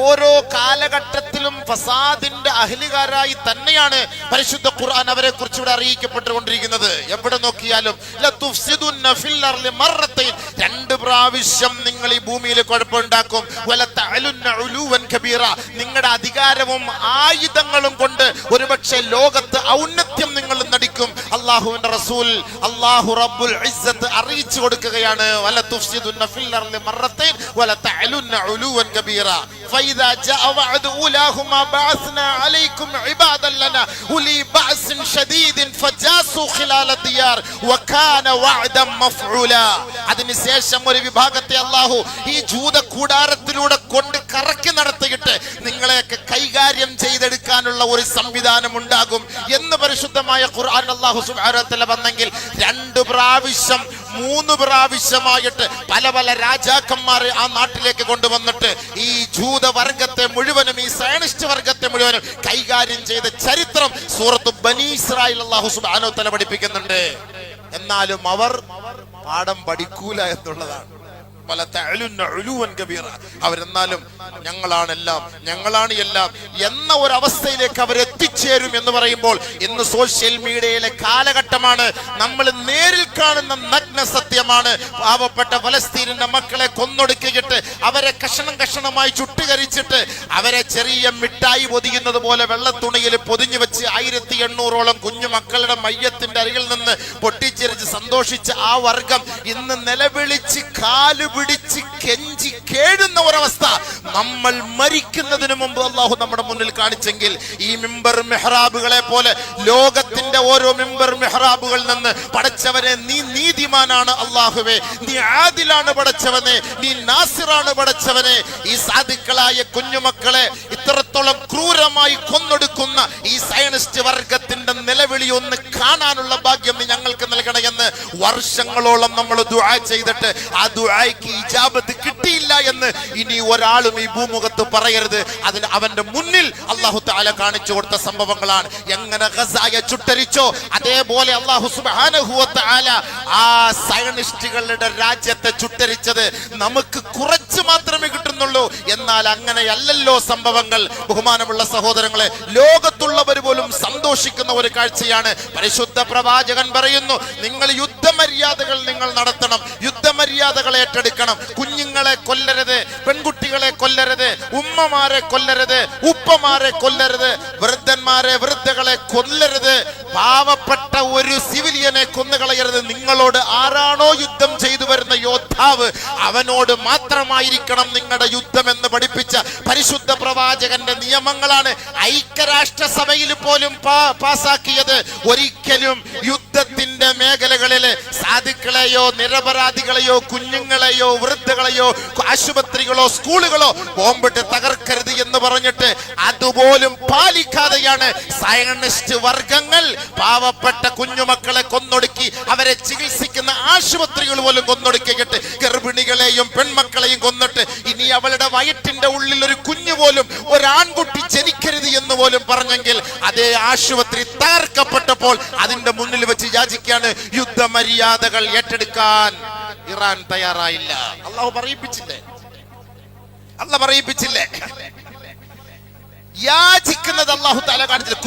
ഓരോ കാലഘട്ടത്തിലും ഫസാദിന്റെ അഹ്ലുകാരായി തന്നെയാണ് പരിശുദ്ധ ഖുർആൻ അവരെ കുറിച്ച് ഇവിടെ അറിയിക്കപ്പെട്ടുകൊണ്ടിരിക്കുന്നത്. എവിടെ നോക്കിയാലും ലതുഫ്സിദുന്ന ഫിൽ അർളി മറത്തൈൻ, 2 പ്രാവശ്യം നിങ്ങൾ ഈ ഭൂമിയിൽ കുഴപ്പമുണ്ടാക്കും. വലതഅലുന്ന ഉലുവൻ കബീറ, നിങ്ങളുടെ അധികാരവും ആയുധങ്ങളും കൊണ്ട് ഒരുപക്ഷെ ലോകത്ത് ഔന്നത്യം നിങ്ങൾ നടിക്കും. അല്ലാഹുവിന്റെ റസൂൽ അല്ലാഹു റബ്ബുൽ ഇസ്സത്ത് അറിയിച്ചു കൊടുക്കുകയാണ്, വലതുഫ്സിദുന്ന ഫിൽ അർളി മറത്തൈൻ വലതഅലുന്ന ഉലുവൻ കബീറ. فإذا جاء وعد أولاهما بعثنا عليكم عبادا لنا أولي بأس شديد فجاسوا خلال الديار وكان وعدا مفعولا. അതിനുശേഷം ഒരു വിഭാഗത്തെ അല്ലാഹു ഈ ജൂത കൂടാരത്തിലൂടെ കൊണ്ട് കറക്കി നടത്തിയിട്ട് നിങ്ങളെയൊക്കെ കൈകാര്യം ചെയ്തെടുക്കാനുള്ള ഒരു സംവിധാനം ഉണ്ടാകും എന്ന് പരിശുദ്ധമായ ഖുർആൻ അല്ലാഹു സുബ്ഹാനഹു വ തആല പറഞ്ഞെങ്കിൽ 2 പ്രാവശ്യം 3 പ്രാവശ്യമായിട്ട് പല പല രാജാക്കന്മാരെ ആ നാട്ടിലേക്ക് കൊണ്ടുവന്നിട്ട് ഈ ജൂതവർഗത്തെ മുഴുവനും, ഈ സയനിസ്റ്റ് വർഗത്തെ മുഴുവനും കൈകാര്യം ചെയ്ത ചരിത്രം സൂറത്ത് ബനി ഇസ്രായേൽ അല്ലാഹു സുബ്ഹാനഹു വ തആല പഠിപ്പിക്കുന്നുണ്ട്. എന്നാലും അവർ പാഠം പഠിക്കൂല എന്നുള്ളതാണ്. അവരെന്നാലും ഞങ്ങളാണ് എല്ലാം എന്ന ഒരു അവസ്ഥയിലേക്ക് അവരെത്തി എത്തിച്ചേരും എന്ന് പറയുമ്പോൾ ഇന്ന് സോഷ്യൽ മീഡിയയിലെ കാലഘട്ടമാണ്. നമ്മൾ നേരിൽ കാണുന്ന നഗ്ന സത്യമാണ്. പാവപ്പെട്ട ഫലസ്തീനിന്റെ മക്കളെ കൊന്നൊടുക്കിയിട്ട് അവരെ കഷണം കഷണമായി ചുട്ടുകരിച്ചിട്ട് അവരെ ചെറിയ മിഠായി പൊതിയുന്നത് പോലെ വെള്ളത്തുണിയിൽ പൊതിഞ്ഞു വെച്ച് 1800ഓളം കുഞ്ഞു മക്കളുടെ മയ്യത്തിന്റെ അരികിൽ നിന്ന് പൊട്ടിച്ചിരിച്ച് സന്തോഷിച്ച ആ വർഗം ഇന്ന് നിലവിളിച്ച് കാലുപിടിച്ച് കെഞ്ചി കേഴുന്ന ഒരവസ്ഥ നമ്മൾ മരിക്കുന്നതിന് മുമ്പ് അള്ളാഹു നമ്മുടെ മുന്നിൽ കാണിച്ചെങ്കിൽ ഈ മിമ്പർ മെഹ്റാബുകളെ പോലെ ലോകത്തിന്റെ ഓരോ മിമ്പർ മെഹ്റാബുകളിൽ നിന്ന് പടച്ചവനെ നീ നീതിമാനാണ് അള്ളാഹുവേ, നീ ആദിലാണ് പടച്ചവനെ, നീ നാസിറാണ് പടച്ചവനെ, ഈ സാധുക്കളായ കുഞ്ഞുമക്കളെ ഇത്രത്തോളം ക്രൂരമായി കൊന്നൊടുക്കുന്ന ഈ സയനിസ്റ്റ് വർഗത്തിന്റെ നിലവിളി ഒന്ന് കാണാനുള്ള ഭാഗ്യം നീ ഞങ്ങൾക്ക് നൽകണമെന്ന് വർഷങ്ങളോളം നമ്മൾ ദുആ ചെയ്തിട്ട് ആ ദുആയ്ക്ക് ഇജാബത്ത് കിട്ടിയില്ല എന്ന് ഇനി ഒരാളും ഈ ഭൂമുഖത്ത് പറയരുത്. അതിന് അവന്റെ മുന്നിൽ അല്ലാഹു തആല കാണിച്ചു കൊടുത്ത സംഭവങ്ങളാണ്. എങ്ങനെ ഗസായെ ചുട്ടരിച്ചോ അതേപോലെ അല്ലാഹു സുബ്ഹാനഹു വ തആല ആ സയനിസ്റ്റുകളുടെ രാജ്യത്തെ ചുട്ടരിച്ചത് നമുക്ക് കുറച്ച് മാത്രമേ കിട്ടുന്നുള്ളൂ. എന്നാൽ അങ്ങനെയല്ലല്ലോ സംഭവങ്ങൾ. ബഹുമാനമുള്ള സഹോദരങ്ങളെ, ലോകത്തുള്ളവർ പോലും സന്തോഷിക്കുന്ന ഒരു കാഴ്ചയാണ്. പരിശുദ്ധ പ്രവാചകൻ പറയുന്നു, നിങ്ങൾ യുദ്ധമര്യാദകൾ നിങ്ങൾ നടത്തണം, യുദ്ധമര്യാദകൾ ഏറ്റെടുക്കണം. കുഞ്ഞുങ്ങളെ കൊല്ലരുത്, പെൺകുട്ടികളെ കൊല്ലരുത്, ഉമ്മമാരെ കൊല്ലരുത്, ഉപ്പമാരെ കൊല്ലരുത്, വൃദ്ധന്മാരെ വൃദ്ധകളെ കൊല്ലരുത്, പാവപ്പെട്ട ഒരു സിവിലിയനെ കൊന്നുകളയരുത്. നിങ്ങളോട് ആരാണോ യുദ്ധം ചെയ്തു വരുന്ന യോദ്ധാവ് അവനോട് മാത്രമായിരിക്കണം നിങ്ങളുടെ യുദ്ധം എന്ന് പഠിപ്പിച്ച പരിശുദ്ധ പ്രവാചകന്റെ നിയമങ്ങളാണ് ഐക്യരാഷ്ട്രസഭയിൽ പോലും പാസാക്കിയത്. ഒരിക്കലും യുദ്ധത്തിന്റെ മേഖലകളിൽ സാധുക്കളെയോ നിരപരാധികളെയോ കുഞ്ഞുങ്ങളെയോ വൃദ്ധകളെയോ ആശുപത്രികളോ സ്കൂളുകളോ ബോംബിട്ട് തകർക്കരുത് എന്ന് പറഞ്ഞിട്ട് അതുപോലും പാലിക്കാതെയാണ് സയനിസ്റ്റ് വർഗങ്ങൾ പാവപ്പെട്ട കുഞ്ഞുമക്കളെ കൊന്നൊടുക്കി അവരെ ചികിത്സിക്കുന്ന ആശുപത്രികൾ പോലും കൊന്നൊടുക്കിയിട്ട് ഗർഭിണികളെയും പെൺമക്കളെയും കൊന്നിട്ട് ഇനി അവളുടെ വയറ്റിന്റെ ഉള്ളിൽ ഒരു കുഞ്ഞു പോലും ഒരാൺകുട്ടി ജനിക്കരുത് എന്ന് പോലും പറഞ്ഞെങ്കിൽ അതേ ആശുപത്രി തകർക്കപ്പെട്ടപ്പോൾ അതിന്റെ മുന്നിൽ വെച്ച് യാചിക്കാണ് യുദ്ധമര്യാദകൾ ഏറ്റെടുക്കാൻ ഇറാൻ തയ്യാറായില്ല. അള്ളാഹു പറയിപ്പിച്ചില്ലേ? അള്ളാഹു പറയിപ്പിച്ചില്ലേ? യാചിക്കുന്നത് അല്ലാഹു തആല കാണിച്ചില്ല.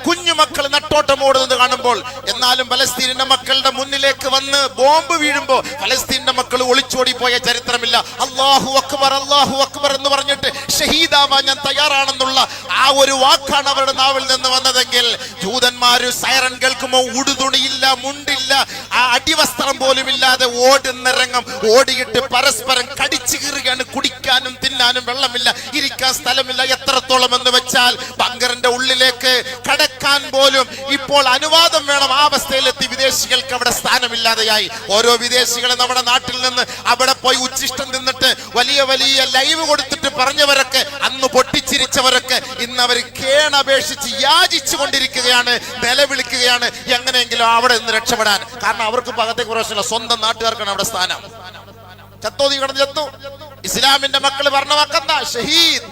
കുഞ്ഞുമക്കള് നട്ടോട്ടം ഓടുന്നത് കാണുമ്പോൾ എന്നാലും ഫലസ്തീനിന്റെ മക്കളുടെ മുന്നിലേക്ക് വന്ന് ബോംബ് വീഴുമ്പോൾ ഫലസ്തീനിന്റെ മക്കൾ ഒളിച്ചോടി പോയ ചരിത്രമില്ല. അല്ലാഹു അക്ബർ അല്ലാഹു അക്ബർ എന്ന് പറഞ്ഞിട്ട് ഷഹീദാവാൻ ഞാൻ തയ്യാറാണെന്നുള്ള ആ ഒരു വാക്കാണ് അവരുടെ നാവിൽ നിന്ന് വന്നതെങ്കിൽ ജൂതന്മാര് സൈറൻ കേൾക്കുമ്പോൾ ഉടുതുണിയില്ല, മുണ്ടില്ല, ആ അടിവസ്ത്രം പോലും ഇല്ലാതെ ഓടുന്ന രംഗം ഓടിയിട്ട് പരസ്പരം കടിച്ചു കീറുകയാണ്. കുടിക്കാനും തിന്നാനും വെള്ളമില്ല, ഇരിക്കാൻ സ്ഥലമില്ല. എത്രത്തോളം എന്ന് വെച്ചാൽ ബങ്കറിന്റെ ഉള്ളിലേക്ക് കടക്കാൻ പോലും ഇപ്പോൾ അനുവാദം വേണം. ആ അവസ്ഥയിലെത്തി. വിദേശികൾക്ക് അവിടെ സ്ഥാനമില്ലാതെയായി. ഓരോ വിദേശികളെ നമ്മുടെ നാട്ടിൽ നിന്ന് അവിടെ പോയി ഉച്ചിഷ്ടം തിന്നിട്ട് വലിയ വലിയ ലൈവ് കൊടുത്തിട്ട് പറഞ്ഞവരൊക്കെ, അന്ന് പൊട്ടിച്ചിരിച്ചവരൊക്കെ ഇന്ന് അവർ കേണപേക്ഷിച്ച് യാചിച്ചു കൊണ്ടിരിക്കുകയാണ്, നിലവിളിക്കുകയാണ് എങ്ങനെയെങ്കിലും അവിടെ നിന്ന് രക്ഷപ്പെടാൻ. കാരണം അവർക്ക് പകത്തേക്ക് പ്രശ്നമില്ല, സ്വന്തം നാട്ടുകാർക്കാണ് അവിടെ സ്ഥാനം. ചത്തോ നീ കിടന്ന് ചത്തു. ഇസ്ലാമിന്റെ മക്കള് പറഞ്ഞ വാക്കെന്താ? ഷഹീദ്.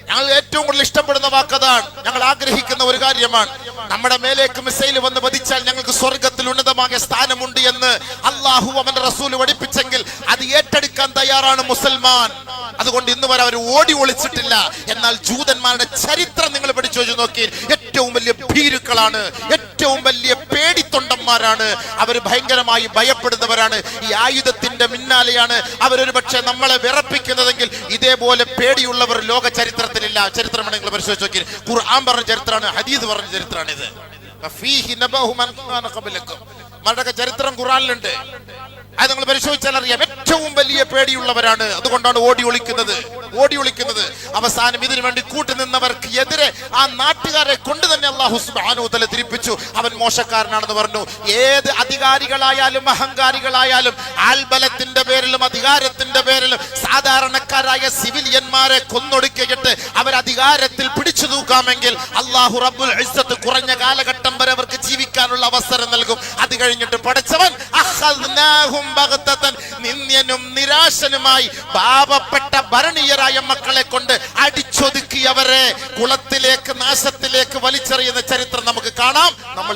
ഞങ്ങൾ ഏറ്റവും കൂടുതൽ ഇഷ്ടപ്പെടുന്ന വാക്കതാണ്. ഞങ്ങൾ ആഗ്രഹിക്കുന്ന ഒരു കാര്യമാണ്, നമ്മുടെ മേലേക്ക് മിസൈൽ വന്ന് പതിച്ചാൽ ഞങ്ങൾക്ക് സ്വർഗത്തിൽ ഉന്നതമായ സ്ഥാനമുണ്ട് എന്ന് അള്ളാഹു അവന്റെ റസൂല് പഠിപ്പിച്ചെങ്കിൽ അത് ഏറ്റെടുക്കാൻ തയ്യാറാണ് മുസൽമാൻ. അതുകൊണ്ട് ഇന്ന് വരെ അവർ ഓടി ഒളിച്ചിട്ടില്ല. എന്നാൽ ജൂതന്മാരുടെ ചരിത്രം നിങ്ങൾ പഠിച്ചു വെച്ച് നോക്കി, ഏറ്റവും വലിയ ഭീരുക്കളാണ്, ഏറ്റവും വലിയ പേടിത്തൊണ്ടന്മാരാണ്. അവർ ഭയങ്കരമായി ഭയപ്പെടുന്നവരാണ്. ഈ ആയുധത്തിന്റെ പിന്നാലെയാണ് അവരൊരു പക്ഷെ നമ്മളെ വിറപ്പിക്കുന്നതെങ്കിൽ ഇതേപോലെ പേടിയുള്ളവർ ലോക ചരിത്രത്തിലില്ല. ചരിത്രം നിങ്ങൾ പരിശോധിച്ച് നോക്കി. ഖുർആൻ പറഞ്ഞ ചരിത്രമാണ്, ഹദീസ് പറഞ്ഞ ചരിത്രമാണ് ഇത്. മറ്റൊക്കെ ചരിത്രം ഖുർആനിലുണ്ട്. അത് നിങ്ങൾ പരിശോധിച്ചാൽ അറിയാം. ഏറ്റവും വലിയ പേടിയുള്ളവരാണ്. അതുകൊണ്ടാണ് ഓടി ഒളിക്കുന്നത്. അവസാനം ഇതിനു വേണ്ടി കൂട്ടുനിന്നവർക്ക് എതിരെ ആ നാട്ടുകാരെ കൊണ്ട് തന്നെ അല്ലാഹു സുബ്ഹാനഹു വ തആല തിരിപ്പിച്ചു. അവൻ മോശക്കാരനാണെന്ന് പറഞ്ഞു. ഏത് അധികാരികളായാലും അഹങ്കാരികളായാലും ആൾബലത്തിന്റെ പേരിലും അധികാരത്തിന്റെ പേരിലും സാധാരണക്കാരായ സിവിലിയന്മാരെ കൊന്നൊടുക്കിയിട്ട് അവർ അധികാരത്തിൽ പിടിച്ചു തൂക്കാമെങ്കിൽ അല്ലാഹു റബ്ബുൽ ഇസ്സത്ത് കുറഞ്ഞ കാലഘട്ടം വരെ അവർക്ക് ജീവിക്കാനുള്ള അവസരം നൽകും. അത് കഴിഞ്ഞിട്ട് പടച്ചവൻ നിന്ദ്യനും നിരാശനുമായി പാവപ്പെട്ട ഭരണീയരായ മക്കളെ കൊണ്ട് അടിച്ചൊതുക്കിയവരെ കുളത്തിലേക്ക് നാശത്തിലേക്ക് വലിച്ചെറിയുന്ന ചരിത്രം നമുക്ക് കാണാം. നമ്മൾ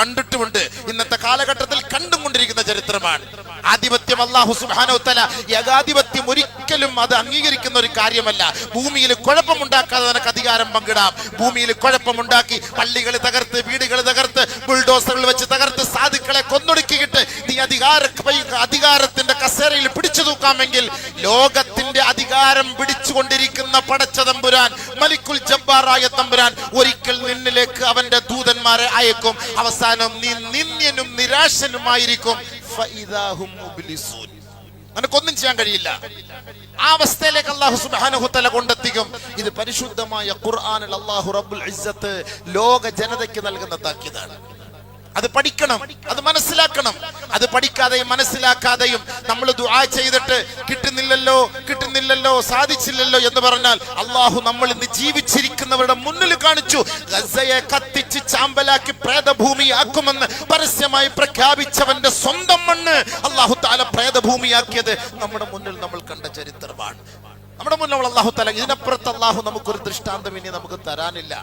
കണ്ടിട്ടുമുണ്ട്. ഇന്നത്തെ കാലഘട്ടത്തിൽ കണ്ടുകൊണ്ടിരിക്കുന്ന ചരിത്രമാണ്. ആധിപത്യ ആധിപത്യം അല്ലാഹു സുബ്ഹാനഹു വ തആല ഏകാധിപത്യം ഒരിക്കലും അത് അംഗീകരിക്കുന്ന ഒരു കാര്യമല്ല. ഭൂമിയിൽ കുഴപ്പമുണ്ടാക്കാതെ നിനക്ക് അധികാരം പങ്കിടാം. ഭൂമിയിൽ കുഴപ്പമുണ്ടാക്കി പള്ളികൾ തകർത്ത്, വീടുകൾ തകർത്ത്, ബുൾഡോസറുകൾ വെച്ച് തകർത്ത് സാധുക്കളെ കൊന്നൊടുക്കിയിട്ട് നീ അധികാരത്തിന്റെ കസേരയിൽ പിടിച്ചു തൂക്കാമെങ്കിൽ ലോകത്തിന്റെ അധികാരം പിടിച്ചുകൊണ്ടിരിക്കുന്ന പടച്ച തമ്പുരാൻ, മലിക്കുൽ ജബ്ബാറായ തമ്പുരാൻ ഒരിക്കൽ നിന്നിലേക്ക് അവന്റെ ദൂതന്മാരെ അയക്കും. അവസാനം നീ നിന്ദ്യനും നിരാശനുമായിരിക്കും. ഫഇദാഹും മുബ്ലിസൂൻ. നിനക്കൊന്നും ചെയ്യാൻ കഴിയില്ല. ആ അവസ്ഥയിലേക്ക് അല്ലാഹു സുബ്ഹാനഹു വ തആല കൊണ്ടെത്തിക്കും. ഇത് പരിശുദ്ധമായ ഖുർആനിൽ അല്ലാഹു റബ്ബുൽ ഇസ്സത്ത് ലോക ജനതയ്ക്ക് നൽകുന്ന താക്കീതാണ്. അത് പഠിക്കണം, അത് മനസ്സിലാക്കണം. അത് പഠിക്കാതെയും മനസ്സിലാക്കാതെയും നമ്മൾ ദുആ ചെയ്തിട്ട് കിട്ടുന്നില്ലല്ലോ സാധിച്ചില്ലല്ലോ എന്ന് പറഞ്ഞാൽ അള്ളാഹു നമ്മൾ ഇന്ന് ജീവിച്ചിരിക്കുന്നവരുടെ മുന്നിൽ കാണിച്ചു. ഗസയെ കത്തിച്ച് ചാമ്പലാക്കി പ്രേതഭൂമിയാക്കുമെന്ന് പരസ്യമായി പ്രഖ്യാപിച്ചവന്റെ സ്വന്തം മണ്ണ് അള്ളാഹു തആല പ്രേതഭൂമിയാക്കിയത് നമ്മുടെ മുന്നിൽ നമ്മൾ കണ്ട ചരിത്രമാണ്. നമ്മുടെ മുന്നിൽ അള്ളാഹു തആല ഇതിനപ്പുറത്ത് അള്ളാഹു നമുക്കൊരു ദൃഷ്ടാന്തം ഇനി നമുക്ക് തരാനില്ല.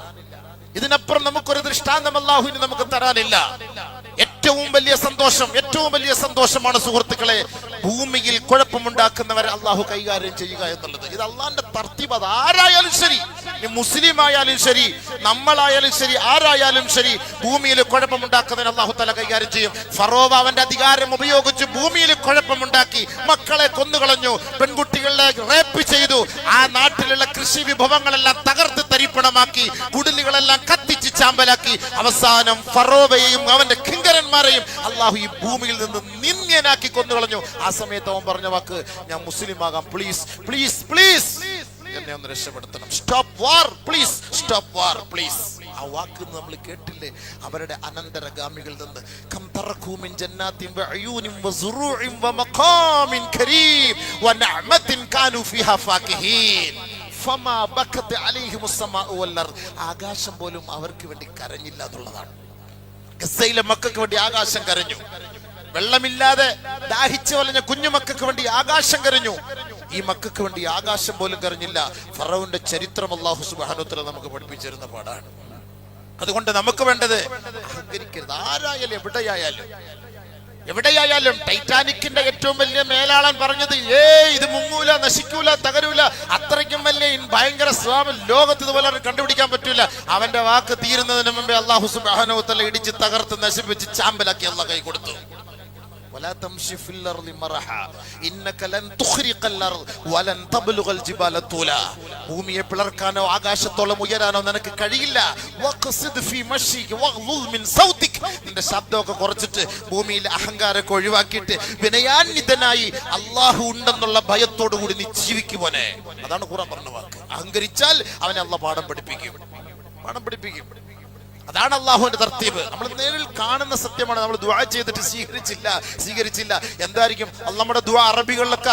ഇതിനപ്പുറം നമുക്കൊരു ദൃഷ്ടാന്തം അല്ലാഹു ഇനി നമുക്ക് തരാനില്ല. ഏറ്റവും വലിയ സന്തോഷമാണ് സുഹൃത്തുക്കളെ, ഭൂമിയിൽ കുഴപ്പമുണ്ടാക്കുന്നവരെ അള്ളാഹു കൈകാര്യം ചെയ്യുക എന്നുള്ളത്. ഇത് അള്ളാന്റെ തർത്തീബ്. അത് ആരായാലും ശരി, മുസ്ലിം ആയാലും ശരി, നമ്മളായാലും ശരി, ആരായാലും ശരി, ഭൂമിയിൽ കുഴപ്പമുണ്ടാക്കുന്നവരെ അള്ളാഹു തആല കൈകാര്യം ചെയ്യും. ഫറോവ അവന്റെ അധികാരം ഉപയോഗിച്ച് ഭൂമിയിൽ കുഴപ്പമുണ്ടാക്കി, മക്കളെ കൊന്നുകളഞ്ഞു, പെൺകുട്ടികളെ റേപ്പ് ചെയ്തു, ആ നാട്ടിലുള്ള കൃഷി വിഭവങ്ങളെല്ലാം തകർത്ത് തരിപ്പണമാക്കി, കുടിലുകളെല്ലാം കത്തിച്ച് ചാമ്പലാക്കി. അവസാനം ഫറോവയെയും അവന്റെ കിങ്കരന്മാരെയും അള്ളാഹു ഈ ഭൂമിയിൽ നിന്ന് നിന്ദ്യനാക്കി കൊന്നുകളഞ്ഞു. ആ സമയത്ത് അവൻ പറഞ്ഞ വാക്ക്, ഞാൻ മുസ്ലിം ആകാം, പ്ലീസ് പ്ലീസ് പ്ലീസ് എന്നെ ഒന്ന് രക്ഷപ്പെടുത്തണം, stop war please, stop war please. ആ വാക്ക് നമ്മൾ കേട്ടില്ലേ അവരുടെ അനന്തരഗാമികളിൽ നിന്ന്? കം തറകൂ മിൻ ജന്നാത്തിൻ വഅയൂനിൻ വസുറൂഇൻ വമഖാമിൻ കരീം വനഅമത്തിൻ കാനൂ ഫീഹാ ഫാകിഹീൻ ഫമാ ബക്കത് അലൈഹിമുസ് സമാഉ വൽ അർദ്. ആകാശം പോലും അവർക്ക് വേണ്ടി കരഞ്ഞില്ല എന്നുള്ളതാണ്. ഗസയിലെ മക്കൾക്ക് വേണ്ടി ആകാശം കരഞ്ഞു. വെള്ളമില്ലാതെ ദാഹിച്ചു വലഞ്ഞ കുഞ്ഞുമക്കൾക്ക് വേണ്ടി ആകാശം കരഞ്ഞു. ഈ മക്കൾക്ക് വേണ്ടി ആകാശം പോലും കരഞ്ഞില്ല. ഫറവോന്റെ ചരിത്രം അല്ലാഹു സുബ്ഹാനഹു വ തആല നമുക്ക് പഠിപ്പിച്ചിരുന്ന പാടാണ്. അതുകൊണ്ട് നമുക്ക് വേണ്ടത് അഹങ്കരിക്കരുത്. ആരായാലും എവിടെയായാലും ടൈറ്റാനിക്കിന്റെ ഏറ്റവും വലിയ മേലാളൻ പറഞ്ഞത്, ഇത് മുങ്ങൂല, നശിക്കൂല, തകരൂല, അത്രയ്ക്കും വലിയ ഭയങ്കര സ്വാമി ലോകത്ത് ഇതുപോലെ കണ്ടുപിടിക്കാൻ പറ്റൂല. അവന്റെ വാക്ക് തീരുന്നതിന് മുമ്പേ അല്ലാഹു സുബ്ഹാനഹു വ തആല ഇടിച്ച് തകർത്ത് നശിപ്പിച്ച് ചാമ്പലാക്കി അല്ലാഹു കൈ കൊടുത്തു. ولا تمشي في الارض مرحا انك لن تخرق الارض ولن تبلغ الجبال طولا. ഭൂമിയെ പിളർക്കാനോ ആകാശത്തോളം ഉയരാനോ നിനക്ക് കഴിയില്ല. വഖ്സിദ് ഫീ മശീക വഗ്ളുൽ മിൻ സൗതിക്. നിന്റെ ശബ്ദമൊക്കെ കുറച്ചിട്ട് ഭൂമിയിലെ അഹങ്കാരമൊക്കെ ഒഴിവാക്കിയിട്ട് വിനയാന്വിതനായി അല്ലാഹു ഉണ്ടെന്നുള്ള ഭയത്തോടു കൂടി നീ ജീവിക്കുമോനെ. അതാണ് ഖുർആൻ പറഞ്ഞ വാക്ക്. അഹങ്കരിച്ചാൽ അവനെ അല്ലാഹു പാഠം പഠിപ്പിക്കും. അതാണ് അള്ളാഹുവിന്റെ തർത്തീബ്. നമ്മൾ നേരിൽ കാണുന്ന സത്യമാണ്. നമ്മൾ ദുആ ചെയ്തിട്ട് സ്വീകരിച്ചില്ല. എന്തായിരിക്കും നമ്മുടെ ദുആ?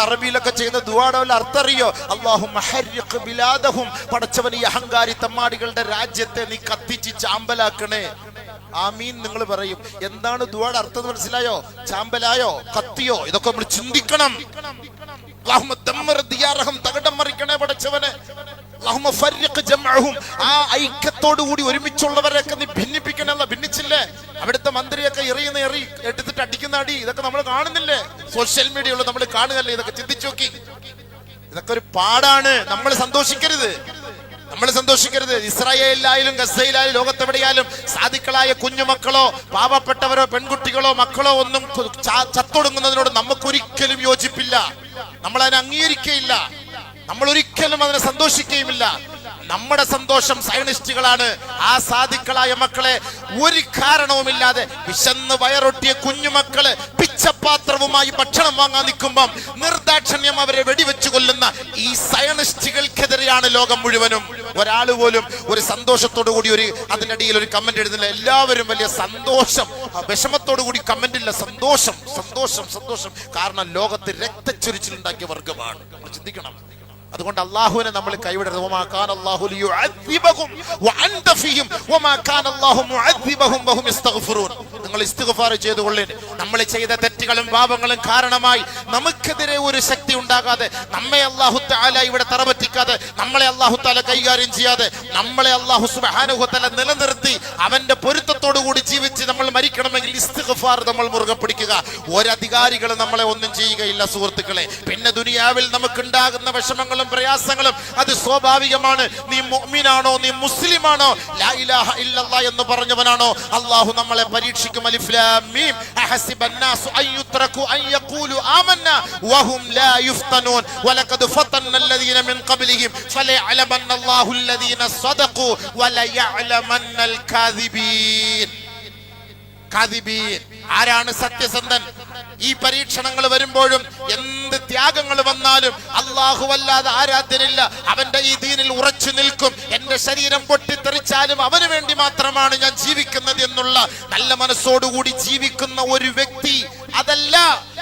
അറബിയിലൊക്കെ ചെയ്യുന്ന ദുആയുടെ വല്ല അർത്ഥം അറിയോ? അല്ലാഹുമ്മ ഹർരിഖ് ബിലാദഹും. പടച്ചവൻ ഈ അഹങ്കാരി തമ്മാടികളുടെ രാജ്യത്തെ നീ കത്തിച്ച് ചാമ്പലാക്കണേ. ആമീൻ നിങ്ങൾ പറയും. എന്താണ് ദുആയുടെ അർത്ഥം മനസ്സിലായോ? ചാമ്പലായോ, കത്തിയോ? ഇതൊക്കെ നമ്മൾ ചിന്തിക്കണം. അല്ലാഹുമ്മ ദമ്മർ ദിയാറഹും. തകടം മറിക്കണേ പടച്ചവനെ. ആ ഐക്യത്തോടു കൂടി ഒരുമിച്ചുള്ളവരെയൊക്കെ നീ ഭിന്നിപ്പിക്കണല്ല. ഭിന്നിച്ചില്ലേ? അവിടുത്തെ മന്ത്രിയൊക്കെ എറിയുന്ന എടുത്തിട്ട് അടിക്കുന്ന അടി ഇതൊക്കെ നമ്മൾ കാണുന്നില്ലേ? സോഷ്യൽ മീഡിയയിൽ നമ്മൾ കാണുകയല്ലേ? ഇതൊക്കെ ചിന്തിച്ചു നോക്കി. ഇതൊക്കെ ഒരു പാടാണ്. നമ്മൾ സന്തോഷിക്കരുത്. ഇസ്രായേലിലായാലും ഗസയിലായാലും ലോകത്തെവിടെയായാലും സാധുക്കളായ കുഞ്ഞുമക്കളോ പാവപ്പെട്ടവരോ പെൺകുട്ടികളോ മക്കളോ ഒന്നും ചത്തൊടുങ്ങുന്നതിനോട് നമുക്കൊരിക്കലും യോജിപ്പില്ല. നമ്മൾ അതിനെ അംഗീകരിക്കുകയില്ല. നമ്മൾ ഒരിക്കലും അതിനെ സന്തോഷിക്കുകയുമില്ല. നമ്മുടെ സന്തോഷം സയനിസ്റ്റുകളാണ്. ആ സാധുക്കളായ മക്കളെ ഒരു കാരണവുമില്ലാതെ വിശന്ന് വയറൊട്ടിയ കുഞ്ഞുമക്കള് പിച്ചപാത്രവുമായി ഭക്ഷണം വാങ്ങാൻ നിൽക്കുമ്പം നിർദാക്ഷിണ്യം അവരെ വെടിവെച്ചു കൊല്ലുന്ന ഈ സയനിസ്റ്റുകൾക്കെതിരെയാണ് ലോകം മുഴുവനും. ഒരാൾ പോലും ഒരു സന്തോഷത്തോടു കൂടി അതിനിടയിൽ ഒരു കമന്റ് എഴുതുന്നില്ല. എല്ലാവരും വലിയ സന്തോഷം, വിഷമത്തോടു കൂടി കമന്റ് ഇല്ല. സന്തോഷം. കാരണം ലോകത്ത് രക്തച്ചൊരിച്ചിലുണ്ടാക്കിയ വർഗമാണ്. ചിന്തിക്കണം. അതുകൊണ്ട് അല്ലാഹുവിനെ നമ്മൾ കൈവിടരുത്. വമാ കാന അല്ലാഹു ലിയുഅദ്ദിബഹും വഅൻത ഫീഹിം വമാ കാന അല്ലാഹു മുഅദ്ദിബഹും വഹും യസ്തഗ്ഫിറൂൻ. നിങ്ങൾ ഇസ്തിഗ്ഫാർ ചെയ്തുകൊള്ളിൻ. നമ്മൾ ചെയ്ത തെറ്റുകളും പാപങ്ങളും കാരണമായി നമുക്കെതിരെ ഒരു ശക്തി ഉണ്ടാകാതെ, നമ്മെ അല്ലാഹു തആല ഇവിടെ തറപറ്റിക്കാതെ, നമ്മളെ അല്ലാഹു തആല കൈകാര്യം ചെയ്യാതെ, നമ്മളെ അല്ലാഹു സുബ്ഹാനഹു വ തആല നിലനിർത്തി അവന്റെ പൊരുത്തത്തോടു കൂടി ജീവിച്ച് നമ്മൾ മരിക്കണമെങ്കിൽ ഇസ്തിഗ്ഫാർ നമ്മൾ മുറുകെ പിടിക്കുക. ഒരധികാരികൾ നമ്മളെ ഒന്നും ചെയ്യുകയില്ല സുഹൃത്തുക്കളെ. പിന്നെ ദുനിയാവിൽ നമുക്കുണ്ടാകുന്ന വിഷമങ്ങളും പ്രയാസങ്ങളും അത് സ്വാഭാവികമാണ്. നീ മുഅ്മിനാണോ, നീ മുസ്ലിമാണോ, ലാ ഇലാഹ ഇല്ലല്ലാഹ് എന്ന് പറഞ്ഞവനാണോ, അല്ലാഹു നമ്മളെ പരീക്ഷിക്കും. അലിഫ് ലാം മീം അഹസിബന്നാസു അൻ യുത്റകു അൻ യഖൂലു ആമന്നാ വഹും ലാ യുഫ്തനൂൻ വലഖദ് ഫതന്നല്ലദീന മിൻ ഖബ്ലിഹിം ഫലയഅലമന്നല്ലാഹു അല്ലദീന സദഖു വലയഅലമന്നൽ കാദിബീൻ. കാദിബീൻ ആരാണ് സത്യസന്ധൻ? ഈ പരീക്ഷണങ്ങൾ വരുമ്പോഴും എന്ത് ത്യാഗങ്ങൾ വന്നാലും അല്ലാഹുവല്ലാതെ ആരാധ്യനില്ല, അവന്റെ ഈ ദീനിൽ ഉറച്ചു നിൽക്കും. എന്റെ ശരീരം പൊട്ടിത്തെറിച്ചാലും അവന് വേണ്ടി മാത്രമാണ് ഞാൻ ജീവിക്കുന്നത് എന്നുള്ള നല്ല മനസ്സോടുകൂടി ജീവിക്കുന്ന ഒരു വ്യക്തി. അതല്ല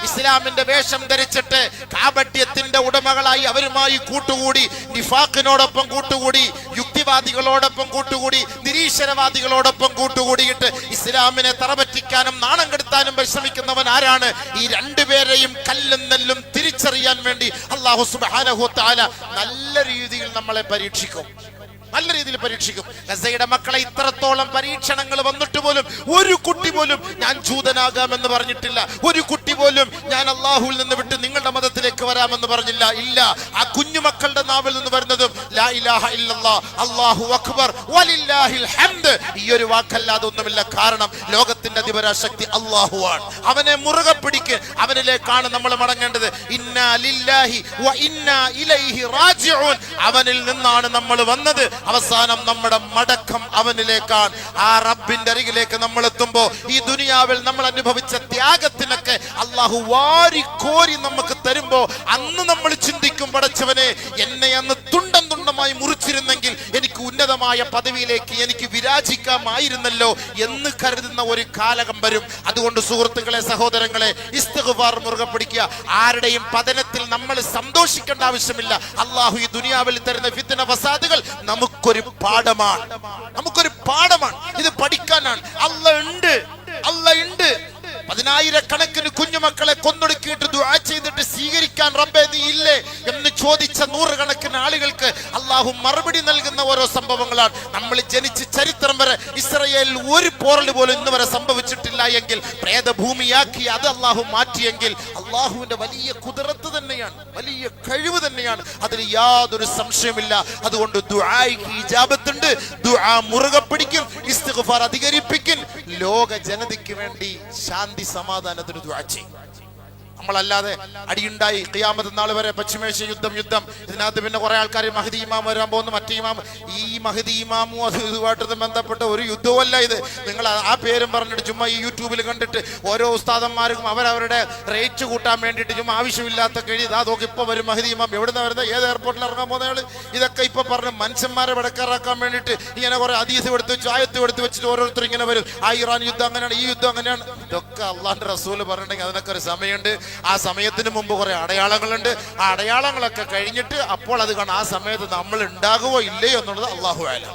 ഇസ്ലാമിന്റെ വേഷം ധരിച്ചിട്ട് കാപട്യത്തിന്റെ ഉടമകളായി അവരുമായി കൂട്ടുകൂടി, നിഫാഖിനോടൊപ്പം കൂട്ടുകൂടി, യുക്തിവാദികളോടൊപ്പം കൂട്ടുകൂടി, നിരീശ്വരവാദികളോടൊപ്പം കൂട്ടുകൂടിയിട്ട് ഇസ്ലാമിനെ തറപറ്റിക്കാനും നാണം കെടുത്താനും പരിശ്രമിക്കുന്നവൻ ആരാണ്? ഈ രണ്ടുപേരെയും കല്ലും നെല്ലും തിരിച്ചറിയാൻ വേണ്ടി അല്ലാഹു സുബ്ഹാനഹു വ തആല നല്ല രീതിയിൽ നമ്മളെ പരീക്ഷിക്കും. നല്ല രീതിയിൽ പരീക്ഷിക്കും. ഗസയുടെ മക്കളെ ഇത്രത്തോളം പരീക്ഷണങ്ങൾ വന്നിട്ട് പോലും ഒരു കുട്ടി പോലും ഞാൻ ജൂതനാകാമെന്ന് പറഞ്ഞിട്ടില്ല. ഒരു കുട്ടി പോലും ഞാൻ അല്ലാഹുവിൽ നിന്ന് വിട്ട് നിങ്ങളുടെ മതത്തിലേക്ക് വരാമെന്ന് പറഞ്ഞില്ല. ഇല്ല, ആ കുഞ്ഞുമക്കളുടെ നാവിൽ നിന്ന് വരുന്നതും ലാ ഇലാഹ ഇല്ലല്ലാഹ് അല്ലാഹു അക്ബർ വലില്ലാഹിൽ ഹംദ്, ഈ ഒരു വാക്കല്ലാതെ ഒന്നുമില്ല. കാരണം ലോകത്തിന്റെ അധിപരാശക്തി അല്ലാഹുവാണ്. അവനെ മുറുകെ പിടിക്ക്. അവനിലേക്കാണ് നമ്മൾ മടങ്ങേണ്ടത്. ഇന്നാ ലില്ലാഹി വ ഇന്നാ ഇലൈഹി റാജിഊൻ. അവനിൽ നിന്നാണ് നമ്മൾ വന്നത്. അവസാനം നമ്മുടെ മടക്കം അവനിലേക്കാണ്. ആ റബ്ബിന്റെ അരികിലേക്ക് നമ്മൾ എത്തുമ്പോ ഈ ദുനിയാവിൽ നമ്മൾ അനുഭവിച്ച ത്യാഗത്തിനൊക്കെ അല്ലാഹു വാരിക്കോരി നമുക്ക് തരുമ്പോ അന്ന് നമ്മൾ ചിന്തിക്കും, പടച്ചവനെ എന്നെ അന്ന് തുണ്ടം തുണ്ടമായി മുറിച്ചിരുന്നെങ്കിൽ എനിക്ക് ഉന്നതമായ പദവിയിലേക്ക് എനിക്ക് വിരാജിക്കാമായിരുന്നല്ലോ എന്ന് കരുതുന്ന ഒരു കാലകം വരും. അതുകൊണ്ട് സുഹൃത്തുക്കളെ, സഹോദരങ്ങളെ, ഇസ്തിഗ്ഫാർ മുറുകെ പിടിക്കുക. ആരുടെയും പതനത്തിൽ നമ്മൾ സന്തോഷിക്കേണ്ട ആവശ്യമില്ല. അല്ലാഹു ഈ ദുനിയാവിൽ തരുന്ന ഫിത്ന ഫസാദുകൾ നമുക്കൊരു പാഠമാണ്. നമുക്കൊരു പാഠമാണ്. ഇത് പഠിക്കാനാണ്. അല്ലാഹ് ഉണ്ട്, അല്ലാഹ് ഉണ്ട്. 10,000-കണക്കിന് കുഞ്ഞുമക്കളെ കൊന്നൊടുക്കിയിട്ട് ദുആ ചെയ്തിട്ട് സ്വീകരിക്കാൻ റബ്ബേ നീ ഇല്ലേ എന്ന് ചോദിച്ച 100-കണക്കിന് ആളുകൾക്ക് അല്ലാഹു മറുപടി നൽകുന്ന ഓരോ സംഭവങ്ങളാണ്. നമ്മൾ ജനിച്ച് ചരിത്രം വരെ ഇസ്രായേലിൽ ഒരു പോറൽ പോലും ഇന്ന് വരെ സംഭവിച്ചിട്ടില്ല എങ്കിൽ, പ്രേതഭൂമിയാക്കി അത് അല്ലാഹു മാറ്റിയെങ്കിൽ അല്ലാഹുവിന്റെ വലിയ കുദറത്ത് തന്നെയാണ്, വലിയ കഴിവ് തന്നെയാണ്. അതിൽ യാതൊരു സംശയമില്ല. അതുകൊണ്ട് ദുആയ്ക്ക് ഇജാബത്തുണ്ട്. ദുആ മുറുകെ പിടിക്കും, ഇസ്തിഗ്ഫാർ അധികരിപ്പിക്കും. ലോക ജനതയ്ക്ക് വേണ്ടി ശാന്തി സമാധാനത്തിന് ദുആ ചെയ്യും. നമ്മളല്ലാതെ അടിയുണ്ടായി ഖിയാമത്ത് നാൾ വരെ പശ്ചിമേഷ്യ യുദ്ധം. ഇതിനകത്ത് പിന്നെ കുറെ ആൾക്കാർ മഹദി ഇമാം വരാൻ പോകുന്നു, മറ്റേ ഇമാം. ഈ മഹദി ഇമാമും ഇതുമായിട്ട് ബന്ധപ്പെട്ട ഒരു യുദ്ധമല്ല ഇത്. നിങ്ങൾ ആ പേരും പറഞ്ഞിട്ട് ചുമ്മാ ഈ യൂട്യൂബിൽ കണ്ടിട്ട് ഓരോ ഉസ്താദന്മാർക്കും അവരവരുടെ റേറ്റ് കൂട്ടാൻ വേണ്ടിയിട്ട് ചുമ്മാ ആവശ്യമില്ലാത്ത കഴി ഇതാ നോക്കി ഇപ്പൊ വരും മഹദി ഇമാം. എവിടുന്ന വരുന്നത്, ഏത് എയർപോർട്ടിൽ ഇറങ്ങാൻ പോകുന്നയാൾ? ഇതൊക്കെ ഇപ്പൊ പറഞ്ഞ് മനുഷ്യന്മാരെ വിടക്കാറാക്കാൻ വേണ്ടിയിട്ട് ഇങ്ങനെ കുറെ ഹദീസ് എടുത്ത് വെച്ച് ആയത്ത് എടുത്ത് വെച്ചിട്ട് ഓരോരുത്തർ ഇങ്ങനെ വരും. ആ ഇറാൻ യുദ്ധം അങ്ങനെയാണ്, ഈ യുദ്ധം അങ്ങനെയാണ്. ഇതൊക്കെ അള്ളാന്റെ റസൂല് പറഞ്ഞിട്ടുണ്ടെങ്കിൽ അതിനൊക്കെ ഒരു സമയമുണ്ട്. ആ സമയത്തിന് മുമ്പ് കുറെ അടയാളങ്ങളുണ്ട്. ആ അടയാളങ്ങളൊക്കെ കഴിഞ്ഞിട്ട് അപ്പോൾ അത് കാണാം. ആ സമയത്ത് നമ്മൾ ഉണ്ടാകുമോ ഇല്ലയോ എന്നുള്ളത് അല്ലാഹു അഅലം.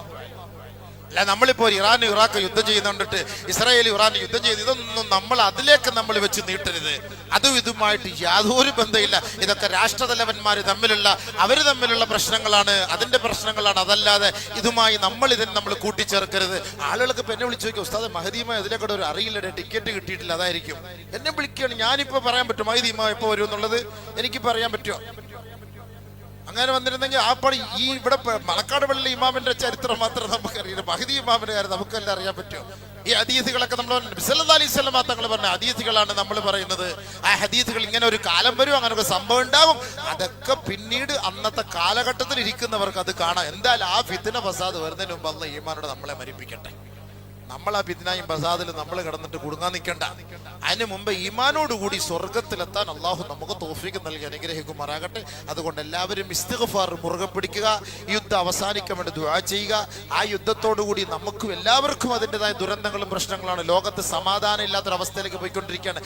അല്ല, നമ്മളിപ്പോ ഇറാൻ ഇറാഖ് യുദ്ധം ചെയ്യുന്നുണ്ടിട്ട് ഇസ്രായേൽ ഇറാൻ യുദ്ധം ചെയ്ത് ഇതൊന്നും നമ്മൾ അതിലേക്ക് നമ്മൾ വെച്ച് നീട്ടരുത്. അതും ഇതുമായിട്ട് യാതൊരു ബന്ധമില്ല. ഇതൊക്കെ രാഷ്ട്രതലവന്മാർ തമ്മിലുള്ള പ്രശ്നങ്ങളാണ്, അതിന്റെ പ്രശ്നങ്ങളാണ്. അതല്ലാതെ ഇതുമായി നമ്മൾ കൂട്ടിച്ചേർക്കരുത്. ആളുകൾക്ക് ഇപ്പൊ എന്നെ വിളിച്ചു നോക്കി, ഉസ്താദ് മഹദീമ ഇതിലേക്കൂടെ ഒരു അറിയില്ല, ടിക്കറ്റ് കിട്ടിയിട്ടില്ല, അതായിരിക്കും എന്നെ വിളിക്കുകയാണ്. ഞാനിപ്പോ പറയാൻ പറ്റും മഹദീമ എപ്പോ വരും എന്നുള്ളത്? എനിക്കിപ്പോ അറിയാൻ പറ്റുമോ? അങ്ങനെ വന്നിരുന്നെങ്കിൽ ആ പണി ഈ ഇവിടെ മണക്കാട് പള്ളി ഇമാമിന്റെ ചരിത്രം മാത്രം നമുക്കറിയില്ല. മഹദി ഇമാമിന്റെ കാര്യം നമുക്കെല്ലാം അറിയാൻ പറ്റുമോ? ഈ ഹദീസുകളൊക്കെ നമ്മൾ സല്ലല്ലാഹു അലൈഹി വസല്ലം തങ്ങൾ പറഞ്ഞ ഹദീസുകളാണ് നമ്മൾ പറയുന്നത്. ആ ഹദീസുകൾ ഇങ്ങനെ ഒരു കാലം വരും, അങ്ങനെ ഒരു സംഭവം ഉണ്ടാവും. അതൊക്കെ പിന്നീട് അന്നത്തെ കാലഘട്ടത്തിൽ ഇരിക്കുന്നവർക്ക് അത് കാണാം. എന്തായാലും ആ ഫിത്ന ഫസാദ് വരുന്നതിന് മുമ്പ് അല്ലാഹ് ഈമാനോട് നമ്മളെ മരിപ്പിക്കട്ടെ. നമ്മൾ ആ ഫിത്നയും ഫസാദിലും നമ്മൾ കിടന്നിട്ട് കുടുങ്ങാൻ നിൽക്കണ്ട. അതിന് മുമ്പ് ഈമാനോടുകൂടി സ്വർഗത്തിലെത്താൻ അള്ളാഹു നമുക്ക് തൗഫീഖ് നൽകി അനുഗ്രഹിക്കുമാറാകട്ടെ. അതുകൊണ്ട് എല്ലാവരും ഇസ്തിഗ്ഫാർ മുറുകെ പിടിക്കുക. യുദ്ധം അവസാനിക്കാൻ വേണ്ടി ദുആ ചെയ്യുക. ആ യുദ്ധത്തോടുകൂടി നമുക്കും എല്ലാവർക്കും അതിൻ്റെതായ ദുരന്തങ്ങളും പ്രശ്നങ്ങളാണ്. ലോകത്ത് സമാധാനം ഇല്ലാത്തൊരവസ്ഥയിലേക്ക് പോയിക്കൊണ്ടിരിക്കുകയാണ്.